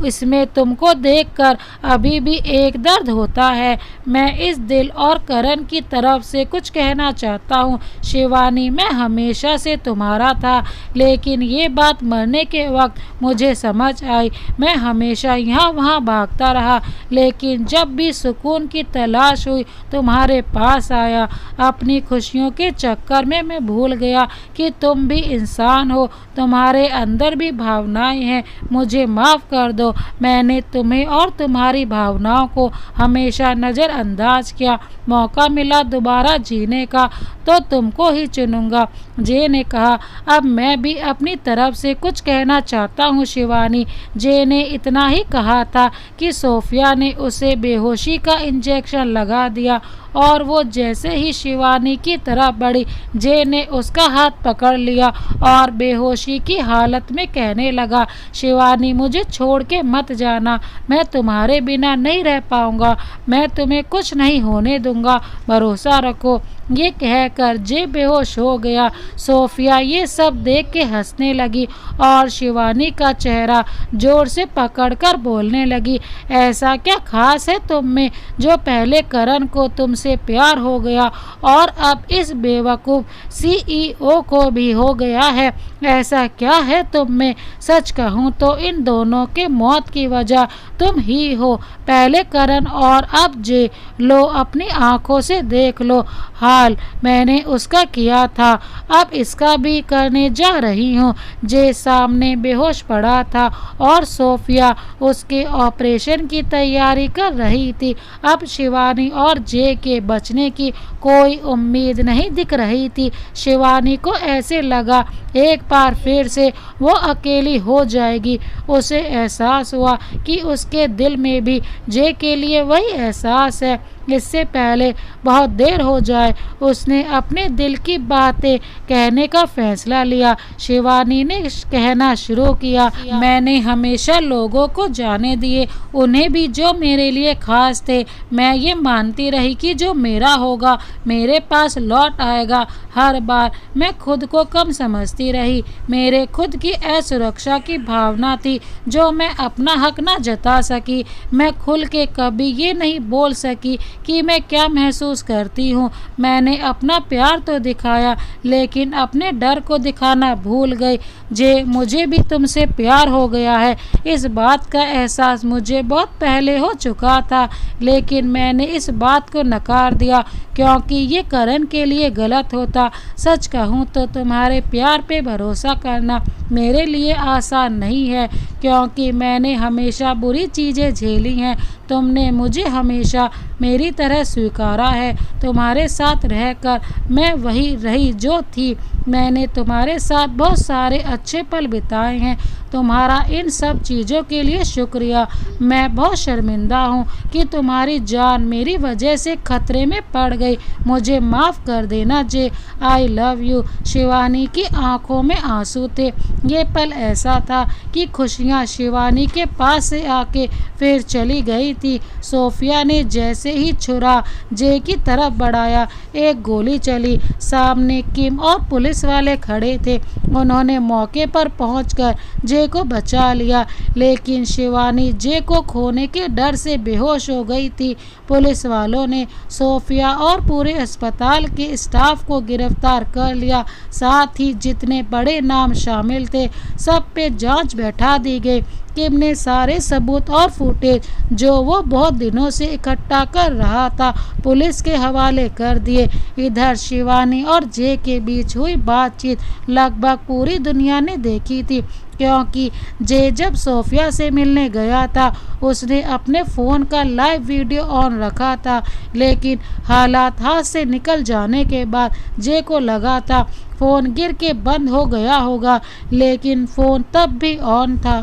इसमें तुमको देखकर अभी भी एक दर्द होता है। मैं इस दिल और करण की तरफ से कुछ कहना चाहता हूँ। शिवानी, मैं हमेशा से तुम्हारा था, लेकिन ये बात मरने के वक्त मुझे समझ आई। मैं हमेशा यहाँ वहाँ भागता रहा, लेकिन जब भी सुकून की तलाश हुई तुम्हारे पास आया। अपनी खुशियों के चक्कर में मैं भूल गया कि तुम भी इंसान हो, तुम्हारे अंदर भी भावनाएं हैं। मुझे माफ़ कर दो, मैंने तुम्हें और तुम्हारी भावनाओं को हमेशा नज़रअंदाज किया। मौका मिला दोबारा जीने का तो तुमको ही चुनूंगा। जे ने कहा, अब मैं भी अपनी तरफ से कुछ कहना चाहता हूँ शिवानी। जे ने इतना ही कहा था कि सोफिया ने उसे बेहोशी का इंजेक्शन लगा दिया और वो जैसे ही शिवानी की तरफ बढ़ी, जे ने उसका हाथ पकड़ लिया और बेहोशी की हालत में कहने लगा, शिवानी मुझे छोड़ के मत जाना, मैं तुम्हारे बिना नहीं रह पाऊंगा, मैं तुम्हें कुछ नहीं होने दूंगा, भरोसा रखो। ये कहकर जे बेहोश हो गया। सोफिया ये सब देख के हंसने लगी और शिवानी का चेहरा जोर से पकड़कर बोलने लगी, ऐसा क्या खास है तुम में जो पहले करण को तुमसे प्यार हो गया और अब इस बेवकूफ़ सीईओ को भी हो गया है? ऐसा क्या है तुम में? सच कहूँ तो इन दोनों के मौत की वजह तुम ही हो, पहले करण और अब जे। लो अपनी आंखों से देख लो, हाल मैंने उसका किया था अब इसका भी करने जा रही हूँ। जे सामने बेहोश पड़ा था और सोफिया उसके ऑपरेशन की तैयारी कर रही थी। अब शिवानी और जे के बचने की कोई उम्मीद नहीं दिख रही थी। शिवानी को ऐसे लगा एक बार फिर से वो अकेली हो जाएगी। उसे एहसास हुआ कि उसके दिल में भी जे के लिए वही एहसास है। इससे पहले बहुत देर हो जाए उसने अपने दिल की बातें कहने का फैसला लिया। शिवानी ने कहना शुरू किया, मैंने हमेशा लोगों को जाने दिए, उन्हें भी जो मेरे लिए खास थे। मैं ये मानती रही कि जो मेरा होगा मेरे पास लौट आएगा। हर बार मैं खुद को कम समझती रही। मेरे खुद की असुरक्षा की भावना थी जो मैं अपना हक ना जता सकी। मैं खुल के कभी ये नहीं बोल सकी कि मैं क्या महसूस करती हूँ। मैंने अपना प्यार तो दिखाया लेकिन अपने डर को दिखाना भूल गई। जे मुझे भी तुमसे प्यार हो गया है, इस बात का एहसास मुझे बहुत पहले हो चुका था, लेकिन मैंने इस बात को नकार दिया क्योंकि ये करण के लिए गलत होता। सच कहूँ तो तुम्हारे प्यार पे भरोसा करना मेरे लिए आसान नहीं है क्योंकि मैंने हमेशा बुरी चीज़ें झेली हैं। तुमने मुझे हमेशा मेरी तरह स्वीकारा है। तुम्हारे साथ रहकर मैं वही रही जो थी। मैंने तुम्हारे साथ बहुत सारे अच्छे पल बिताए हैं। तुम्हारा इन सब चीज़ों के लिए शुक्रिया। मैं बहुत शर्मिंदा हूँ कि तुम्हारी जान मेरी वजह से खतरे में पड़ गई। मुझे माफ़ कर देना Jay. I love you. Shivani की आंखों में आंसू थे। ये पल ऐसा था कि खुशियाँ शिवानी के पास से आके फिर चली गई थी। सोफिया ने जैसे ही छुरा जे की तरफ बढ़ाया, एक गोली चली। सामने किम और पुलिस वाले खड़े थे। उन्होंने मौके पर पहुंचकर जे को बचा लिया, लेकिन शिवानी जे को खोने के डर से बेहोश हो गई थी। पुलिस वालों ने सोफिया और पूरे अस्पताल के स्टाफ को गिरफ्तार कर लिया। साथ ही जितने बड़े नाम शामिल थे सब पे जांच बैठा दी गई। किम ने सारे सबूत और फुटेज जो वो बहुत दिनों से इकट्ठा कर रहा था पुलिस के हवाले कर दिए। इधर शिवानी और जे के बीच हुई बातचीत लगभग पूरी दुनिया ने देखी थी क्योंकि जे जब सोफिया से मिलने गया था उसने अपने फ़ोन का लाइव वीडियो ऑन रखा था, लेकिन हालात हाथ से निकल जाने के बाद जे को लगा था फ़ोन गिर के बंद हो गया होगा, लेकिन फ़ोन तब भी ऑन था।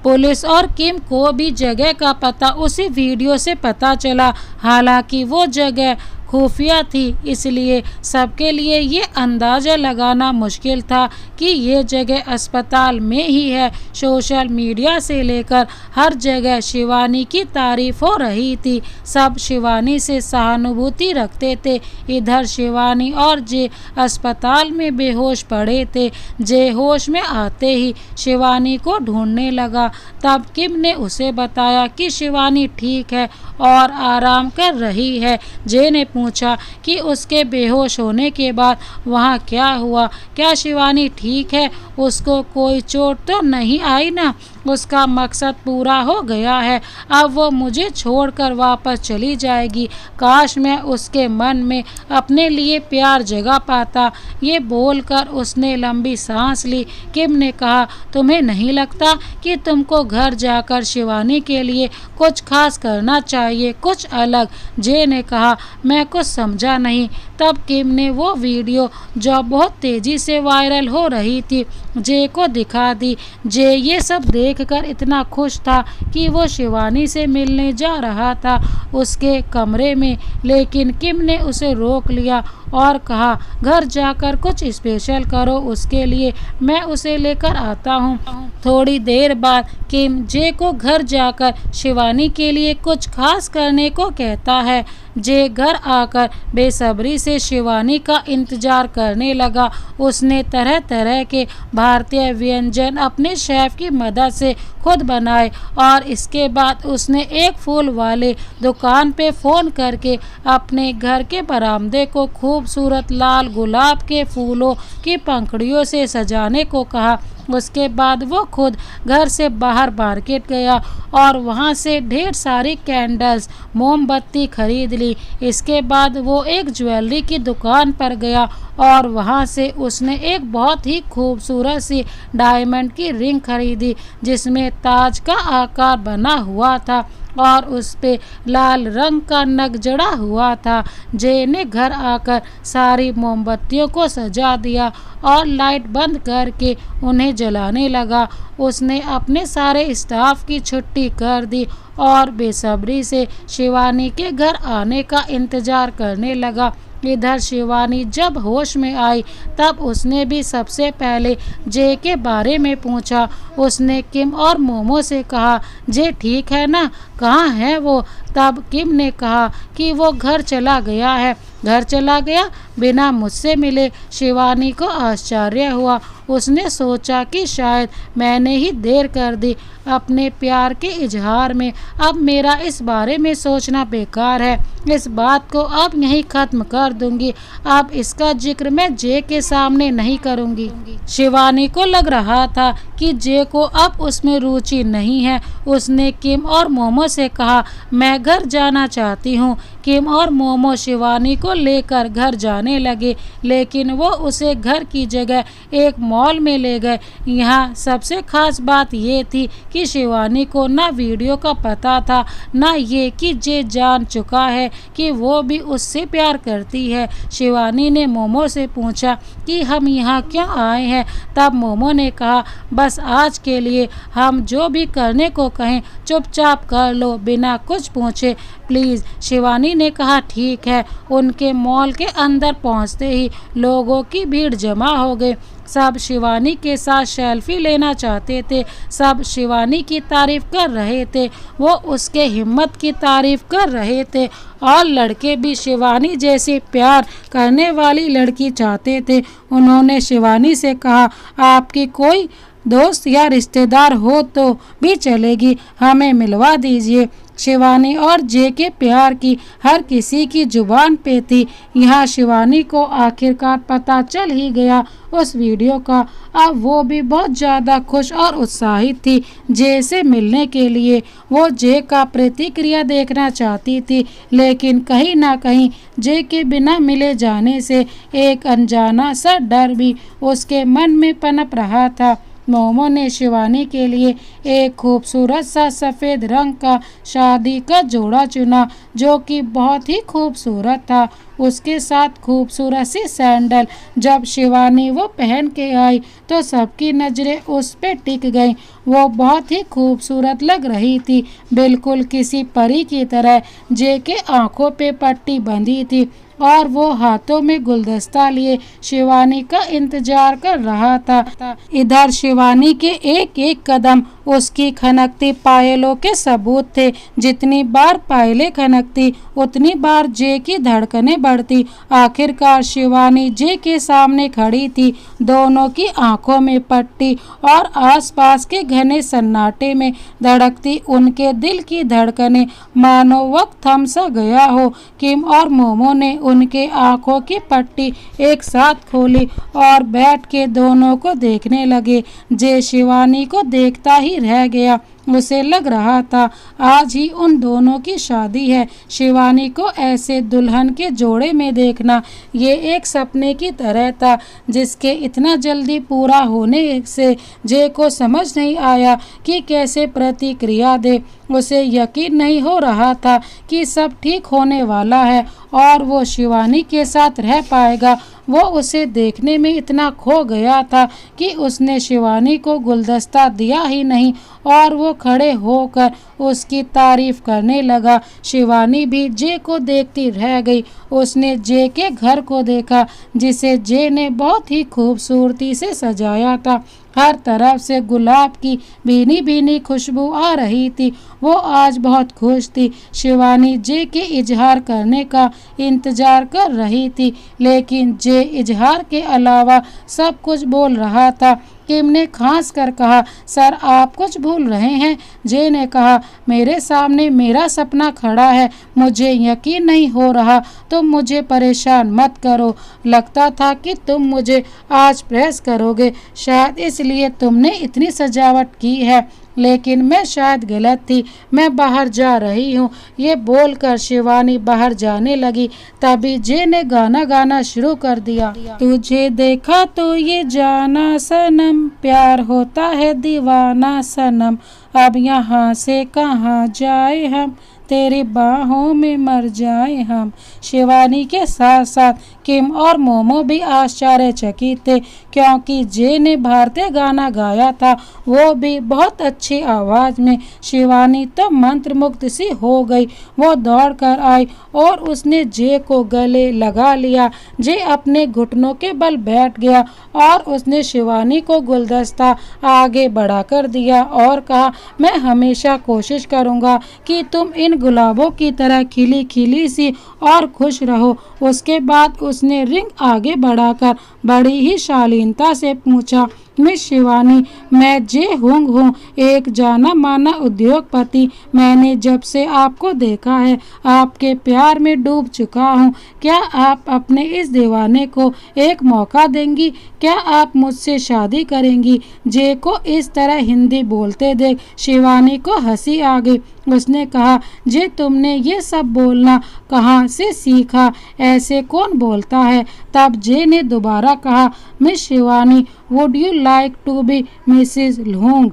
पुलिस और किम को भी जगह का पता उसी वीडियो से पता चला। हालांकि वो जगह खुफिया थी, इसलिए सबके लिए ये अंदाज़ा लगाना मुश्किल था कि ये जगह अस्पताल में ही है। सोशल मीडिया से लेकर हर जगह शिवानी की तारीफ हो रही थी। सब शिवानी से सहानुभूति रखते थे। इधर शिवानी और जे अस्पताल में बेहोश पड़े थे। जे होश में आते ही शिवानी को ढूंढने लगा। तब किम ने उसे बताया कि शिवानी ठीक है और आराम कर रही है। जे ने पूछा कि उसके बेहोश होने के बाद वहाँ क्या हुआ, क्या शिवानी ठीक है, उसको कोई चोट तो नहीं आई ना, उसका मकसद पूरा हो गया है, अब वो मुझे छोड़कर वापस चली जाएगी, काश मैं उसके मन में अपने लिए प्यार जगा पाता। ये बोलकर उसने लंबी सांस ली। किम ने कहा, तुम्हें नहीं लगता कि तुमको घर जाकर शिवानी के लिए कुछ खास करना चाहिए, कुछ अलग? जे ने कहा, मैं कुछ समझा नहीं। तब किम ने वो वीडियो जो बहुत तेजी से वायरल हो रही थी जे को दिखा दी। जे ये सब देखकर इतना खुश था कि वो शिवानी से मिलने जा रहा था उसके कमरे में, लेकिन किम ने उसे रोक लिया और कहा, घर जाकर कुछ स्पेशल करो उसके लिए, मैं उसे लेकर आता हूँ। थोड़ी देर बाद किम जे को घर जाकर शिवानी के लिए कुछ खास करने को कहता है। जे घर आकर बेसब्री से शिवानी का इंतजार करने लगा। उसने तरह तरह के भारतीय व्यंजन अपने शेफ की मदद से खुद बनाए और इसके बाद उसने एक फूल वाले दुकान पे फ़ोन करके अपने घर के बरामदे को खूबसूरत लाल गुलाब के फूलों की पंखुड़ियों से सजाने को कहा। उसके बाद वो खुद घर से बाहर मार्केट गया और वहाँ से ढेर सारी कैंडल्स, मोमबत्ती खरीद ली। इसके बाद वो एक ज्वेलरी की दुकान पर गया और वहाँ से उसने एक बहुत ही खूबसूरत सी डायमंड की रिंग खरीदी जिसमें ताज का आकार बना हुआ था और उस पे लाल रंग का नग जड़ा हुआ था। जे ने घर आकर सारी मोमबत्तियों को सजा दिया और लाइट बंद करके उन्हें जलाने लगा। उसने अपने सारे स्टाफ की छुट्टी कर दी और बेसब्री से शिवानी के घर आने का इंतजार करने लगा। इधर शिवानी जब होश में आई तब उसने भी सबसे पहले जे के बारे में पूछा। उसने किम और मोमो से कहा, जे ठीक है ना, कहाँ है वो? तब किम ने कहा कि वो घर चला गया है। घर चला गया बिना मुझसे मिले? शिवानी को आश्चर्य हुआ। उसने सोचा कि शायद मैंने ही देर कर दी अपने प्यार के इजहार में। अब मेरा इस बारे में सोचना बेकार है, इस बात को अब यहीं ख़त्म कर दूंगी। अब इसका जिक्र मैं जे के सामने नहीं करूंगी। शिवानी को लग रहा था कि जे को अब उसमें रुचि नहीं है। उसने किम और मोमो से कहा, मैं घर जाना चाहती हूँ। किम और मोमो शिवानी को लेकर घर जाने लगे, लेकिन वो उसे घर की जगह एक मॉल में ले गए। यहाँ सबसे खास बात ये थी कि शिवानी को ना वीडियो का पता था, ना ये कि जे जान चुका है कि वो भी उससे प्यार करती है। शिवानी ने मोमो से पूछा कि हम यहाँ क्यों आए हैं? तब मोमो ने कहा, बस आज के लिए हम जो भी करने को कहें चुपचाप कर लो, बिना कुछ पूछे प्लीज़। शिवानी ने कहा, ठीक है। उनके मॉल के अंदर पहुँचते ही लोगों की भीड़ जमा हो गई। सब शिवानी के साथ सेल्फी लेना चाहते थे। सब शिवानी की तारीफ कर रहे थे, वो उसके हिम्मत की तारीफ कर रहे थे और लड़के भी शिवानी जैसी प्यार करने वाली लड़की चाहते थे। उन्होंने शिवानी से कहा, आपकी कोई दोस्त या रिश्तेदार हो तो भी चलेगी, हमें मिलवा दीजिए। शिवानी और जे के प्यार की हर किसी की जुबान पे थी। यहाँ शिवानी को आखिरकार पता चल ही गया उस वीडियो का। अब वो भी बहुत ज़्यादा खुश और उत्साहित थी जे से मिलने के लिए। वो जे का प्रतिक्रिया देखना चाहती थी, लेकिन कहीं ना कहीं जे के बिना मिले जाने से एक अनजाना सा डर भी उसके मन में पनप रहा था। मोमो ने शिवानी के लिए एक खूबसूरत सा सफ़ेद रंग का शादी का जोड़ा चुना जो कि बहुत ही खूबसूरत था। उसके साथ खूबसूरत सी सैंडल। जब शिवानी वो पहन के आई तो सबकी नज़रें उस पे टिक गईं। वो बहुत ही खूबसूरत लग रही थी, बिल्कुल किसी परी की तरह। जे के आंखों पे पट्टी बंधी थी और वो हाथों में गुलदस्ता लिए शिवानी का इंतजार कर रहा था। इधर शिवानी के एक एक कदम उसकी खनकती पायलों के सबूत थे। जितनी बार पायलें खनकती उतनी बार जे की धड़कनें बढ़ती। आखिरकार शिवानी जे के सामने खड़ी थी। दोनों की आंखों में पट्टी और आसपास के घने सन्नाटे में धड़कती उनके दिल की धड़कनें मानो वक्त थम सा गया हो। किम और मोमो ने उनके आंखों की पट्टी एक साथ खोली और बैठ के दोनों को देखने लगे। जे शिवानी को देखता ही रह गया। उसे लग रहा था आज ही उन दोनों की शादी है। शिवानी को ऐसे दुल्हन के जोड़े में देखना ये एक सपने की तरह था जिसके इतना जल्दी पूरा होने से जे को समझ नहीं आया कि कैसे प्रतिक्रिया दे। उसे यकीन नहीं हो रहा था कि सब ठीक होने वाला है और वो शिवानी के साथ रह पाएगा। वो उसे देखने में इतना खो गया था कि उसने शिवानी को गुलदस्ता दिया ही नहीं और वो खड़े होकर उसकी तारीफ करने लगा। शिवानी भी जे को देखती रह गई। उसने जे के घर को देखा जिसे जे ने बहुत ही खूबसूरती से सजाया था। हर तरफ से गुलाब की भीनी भीनी खुशबू आ रही थी। वो आज बहुत खुश थी। शिवानी जे के इजहार करने का इंतजार कर रही थी, लेकिन जे इजहार के अलावा सब कुछ बोल रहा था। किम ने खांस कर कहा, सर आप कुछ भूल रहे हैं। जे ने कहा, मेरे सामने मेरा सपना खड़ा है, मुझे यकीन नहीं हो रहा। तुम मुझे परेशान मत करो। लगता था कि तुम मुझे आज प्रेस करोगे, शायद इसलिए तुमने इतनी सजावट की है, लेकिन मैं शायद गलत थी। मैं बाहर जा रही हूँ। ये बोलकर शिवानी बाहर जाने लगी। तभी जे ने गाना गाना शुरू कर दिया। तुझे देखा तो ये जाना सनम, प्यार होता है दीवाना सनम, अब यहाँ से कहाँ जाए हम, तेरी बाहों में मर जाए हम। शिवानी के साथ साथ किम और मोमो भी आश्चर्यचकित थे क्योंकि जे ने भारतीय गाना गाया था, वो भी बहुत अच्छी आवाज़ में। शिवानी तो मंत्रमुग्ध सी हो गई। वो दौड़कर आई और उसने जे को गले लगा लिया। जे अपने घुटनों के बल बैठ गया और उसने शिवानी को गुलदस्ता आगे बढ़ाकर दिया और कहा, मैं हमेशा कोशिश करूँगा कि तुम इन गुलाबों की तरह खिली खिली सी और खुश रहो। उसके बाद उसने रिंग आगे बढ़ाकर बड़ी ही शालीनता से पूछा, मिस शिवानी, मैं जे हुंग हूँ, एक जाना माना उद्योगपति। मैंने जब से आपको देखा है आपके प्यार में डूब चुका हूँ। क्या आप अपने इस दीवाने को एक मौका देंगी? क्या आप मुझसे शादी करेंगी? जे को इस तरह हिंदी बोलते देख शिवानी को हंसी आ गई। उसने कहा, जे तुमने ये सब बोलना कहाँ से सीखा? ऐसे कौन बोलता है? तब जे ने दोबारा कहा, Miss Shivani, would you like to be Mrs Hung?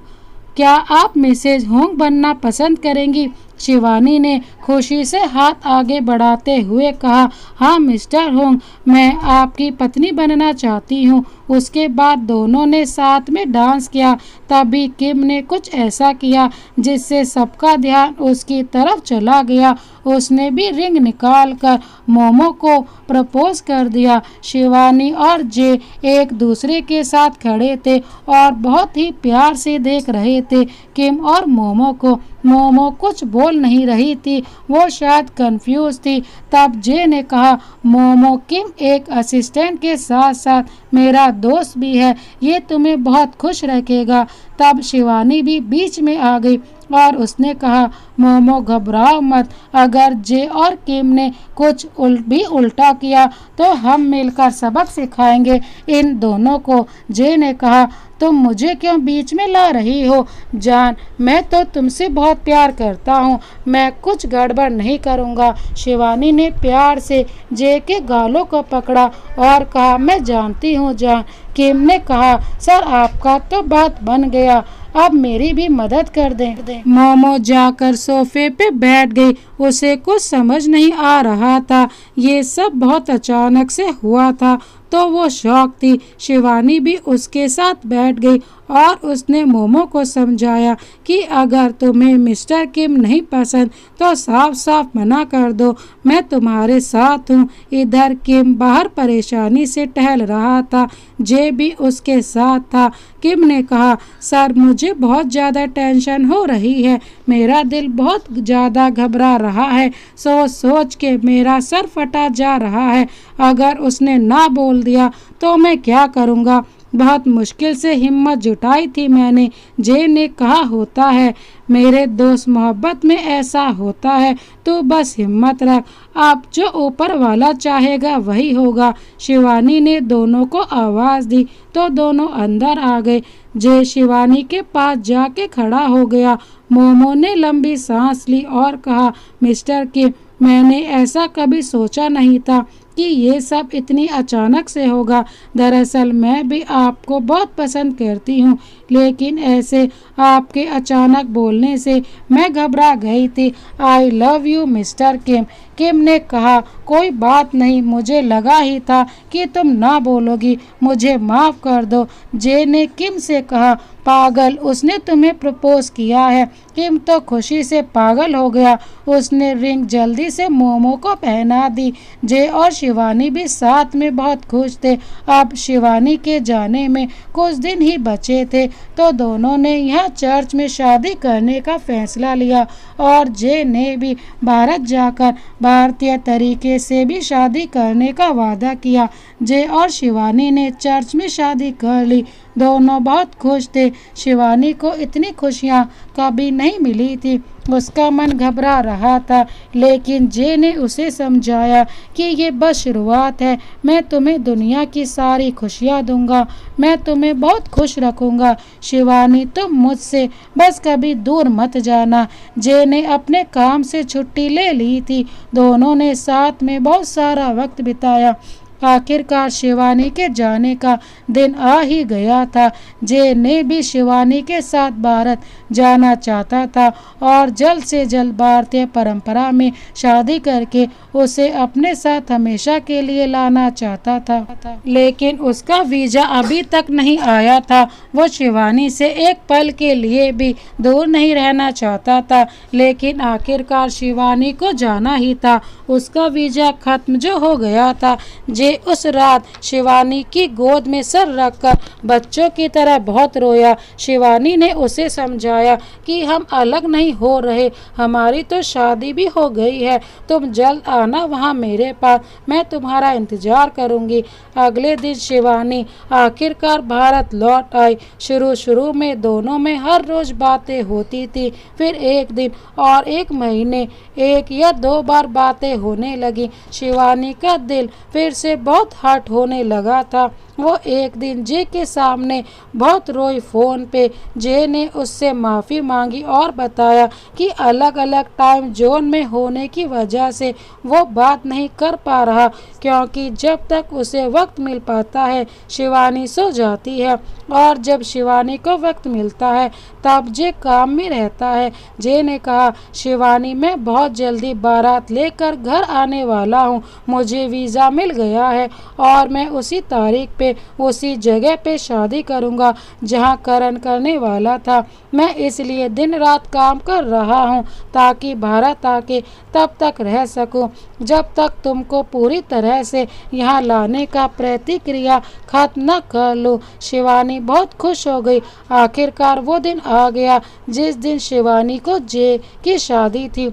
क्या आप मिसेज हुंग बनना पसंद करेंगी? शिवानी ने खुशी से हाथ आगे बढ़ाते हुए कहा, हाँ मिस्टर हुंग, मैं आपकी पत्नी बनना चाहती हूँ। उसके बाद दोनों ने साथ में डांस किया। तभी किम ने कुछ ऐसा किया जिससे सबका ध्यान उसकी तरफ चला गया। उसने भी रिंग निकालकर मोमो को प्रपोज कर दिया। शिवानी और जे एक दूसरे के साथ खड़े थे और बहुत ही प्यार से देख रहे थे किम और मोमो को। मोमो कुछ बोल नहीं रही थी, वो शायद कंफ्यूज थी। तब जे ने कहा, मोमो, किम एक असिस्टेंट के साथ साथ मेरा दोस्त भी है, ये तुम्हें बहुत खुश रखेगा। तब शिवानी भी बीच में आ गई और उसने कहा, मोमो घबराओ मत, अगर जे और किम ने कुछ भी उल्टा किया तो हम मिलकर सबक सिखाएंगे इन दोनों को। जे ने कहा, तुम मुझे क्यों बीच में ला रही हो? जान, मैं तो तुमसे बहुत प्यार करता हूँ, मैं कुछ गड़बड़ नहीं करूँगा। शिवानी ने प्यार से जे के गालों को पकड़ा और कहा, मैं जानती हूँ जान। किम ने कहा, सर आपका तो बात बन गया, अब मेरी भी मदद कर दें। मोमो जाकर सोफे पे बैठ गई। उसे कुछ समझ नहीं आ रहा था, ये सब बहुत अचानक से हुआ था तो वो शौक थी। शिवानी भी उसके साथ बैठ गई और उसने मोमो को समझाया कि अगर तुम्हें मिस्टर किम नहीं पसंद तो साफ साफ मना कर दो, मैं तुम्हारे साथ हूँ। इधर किम बाहर परेशानी से टहल रहा था, जे भी उसके साथ था। किम ने कहा, सर मुझे बहुत ज़्यादा टेंशन हो रही है, मेरा दिल बहुत ज़्यादा घबरा रहा है, सोच सोच के मेरा सर फटा जा रहा है। अगर उसने ना बोल दिया तो मैं क्या करूँगा। बहुत मुश्किल से हिम्मत जुटाई थी मैंने। जे ने कहा, होता है मेरे दोस्त, मोहब्बत में ऐसा होता है, तो बस हिम्मत रख, अब जो ऊपर वाला चाहेगा वही होगा। शिवानी ने दोनों को आवाज़ दी तो दोनों अंदर आ गए। जे शिवानी के पास जाके खड़ा हो गया। मोमो ने लंबी सांस ली और कहा, मिस्टर किम, मैंने ऐसा कभी सोचा नहीं था कि ये सब इतनी अचानक से होगा। दरअसल मैं भी आपको बहुत पसंद करती हूँ, लेकिन ऐसे आपके अचानक बोलने से मैं घबरा गई थी। आई लव यू मिस्टर किम। किम ने कहा, कोई बात नहीं, मुझे लगा ही था कि तुम ना बोलोगी, मुझे माफ़ कर दो। जे ने किम से कहा, पागल, उसने तुम्हें प्रपोज किया है। किम तो खुशी से पागल हो गया। उसने रिंग जल्दी से मोमो को पहना दी। जे और शिवानी भी साथ में बहुत खुश थे। अब शिवानी के जाने में कुछ दिन ही बचे थे तो दोनों ने यहाँ चर्च में शादी करने का फैसला लिया और जे ने भी भारत जाकर भारतीय तरीके से भी शादी करने का वादा किया। जे और शिवानी ने चर्च में शादी कर ली। दोनों बहुत खुश थे। शिवानी को इतनी खुशियाँ कभी नहीं मिली थी। उसका मन घबरा रहा था, लेकिन जे ने उसे समझाया कि ये बस शुरुआत है, मैं तुम्हें दुनिया की सारी खुशियाँ दूंगा, मैं तुम्हें बहुत खुश रखूंगा। शिवानी, तुम मुझसे बस कभी दूर मत जाना। जे ने अपने काम से छुट्टी ले ली थी। दोनों ने साथ में बहुत सारा वक्त बिताया। आखिरकार शिवानी के जाने का दिन आ ही गया था। जे ने भी शिवानी के साथ भारत जाना चाहता था और जल्द से जल्द भारतीय परंपरा में शादी करके उसे अपने साथ हमेशा के लिए लाना चाहता था, लेकिन उसका वीज़ा अभी तक नहीं आया था। वो शिवानी से एक पल के लिए भी दूर नहीं रहना चाहता था, लेकिन आखिरकार शिवानी को जाना ही था। उसका वीज़ा खत्म जो हो गया था। जे उस रात शिवानी की गोद में सर रखकर बच्चों की तरह बहुत रोया। शिवानी ने उसे समझाया कि हम अलग नहीं हो रहे, हमारी तो शादी भी हो गई है, तुम जल्द आना वहाँ मेरे पास, मैं तुम्हारा इंतजार करूँगी। अगले दिन शिवानी आखिरकार भारत लौट आई। शुरू में दोनों में हर रोज़ बातें होती थी, फिर एक दिन और एक महीने 1 या 2 बार बातें होने लगी। शिवानी का दिल फिर से बहुत हर्ट होने लगा था। वो एक दिन जे के सामने बहुत रोई। फ़ोन पे जे ने उससे माफ़ी मांगी और बताया कि अलग अलग टाइम जोन में होने की वजह से वो बात नहीं कर पा रहा, क्योंकि जब तक उसे वक्त मिल पाता है शिवानी सो जाती है और जब शिवानी को वक्त मिलता है तब जे काम में रहता है। जे ने कहा, शिवानी, मैं बहुत जल्दी बारात लेकर घर आने वाला हूँ, मुझे वीज़ा मिल गया है और मैं उसी तारीख पे उसी जगह पे शादी करूँगा जहाँ करण करने वाला था। मैं इसलिए दिन रात काम कर रहा हूँ ताकि भारत आके तब तक रह सकूँ जब तक तुमको पूरी तरह से यहाँ लाने का प्रतिक्रिया खत्म न कर लो। शिवानी बहुत खुश हो गई। आखिरकार वो दिन आ गया जिस दिन शिवानी को जे की शादी थी।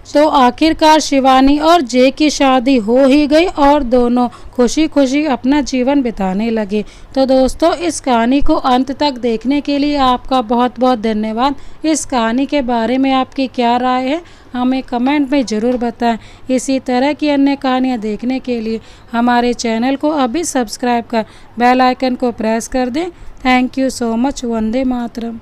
तो आखिरकार शिवानी और जे की शादी हो ही गई और दोनों खुशी खुशी अपना जीवन बिताने लगे। तो दोस्तों, इस कहानी को अंत तक देखने के लिए आपका बहुत बहुत धन्यवाद। इस कहानी के बारे में आपकी क्या राय है हमें कमेंट में ज़रूर बताएं। इसी तरह की अन्य कहानियाँ देखने के लिए हमारे चैनल को अभी सब्सक्राइब कर बेल आइकन को प्रेस कर दें। Thank you so much. Vande Mataram.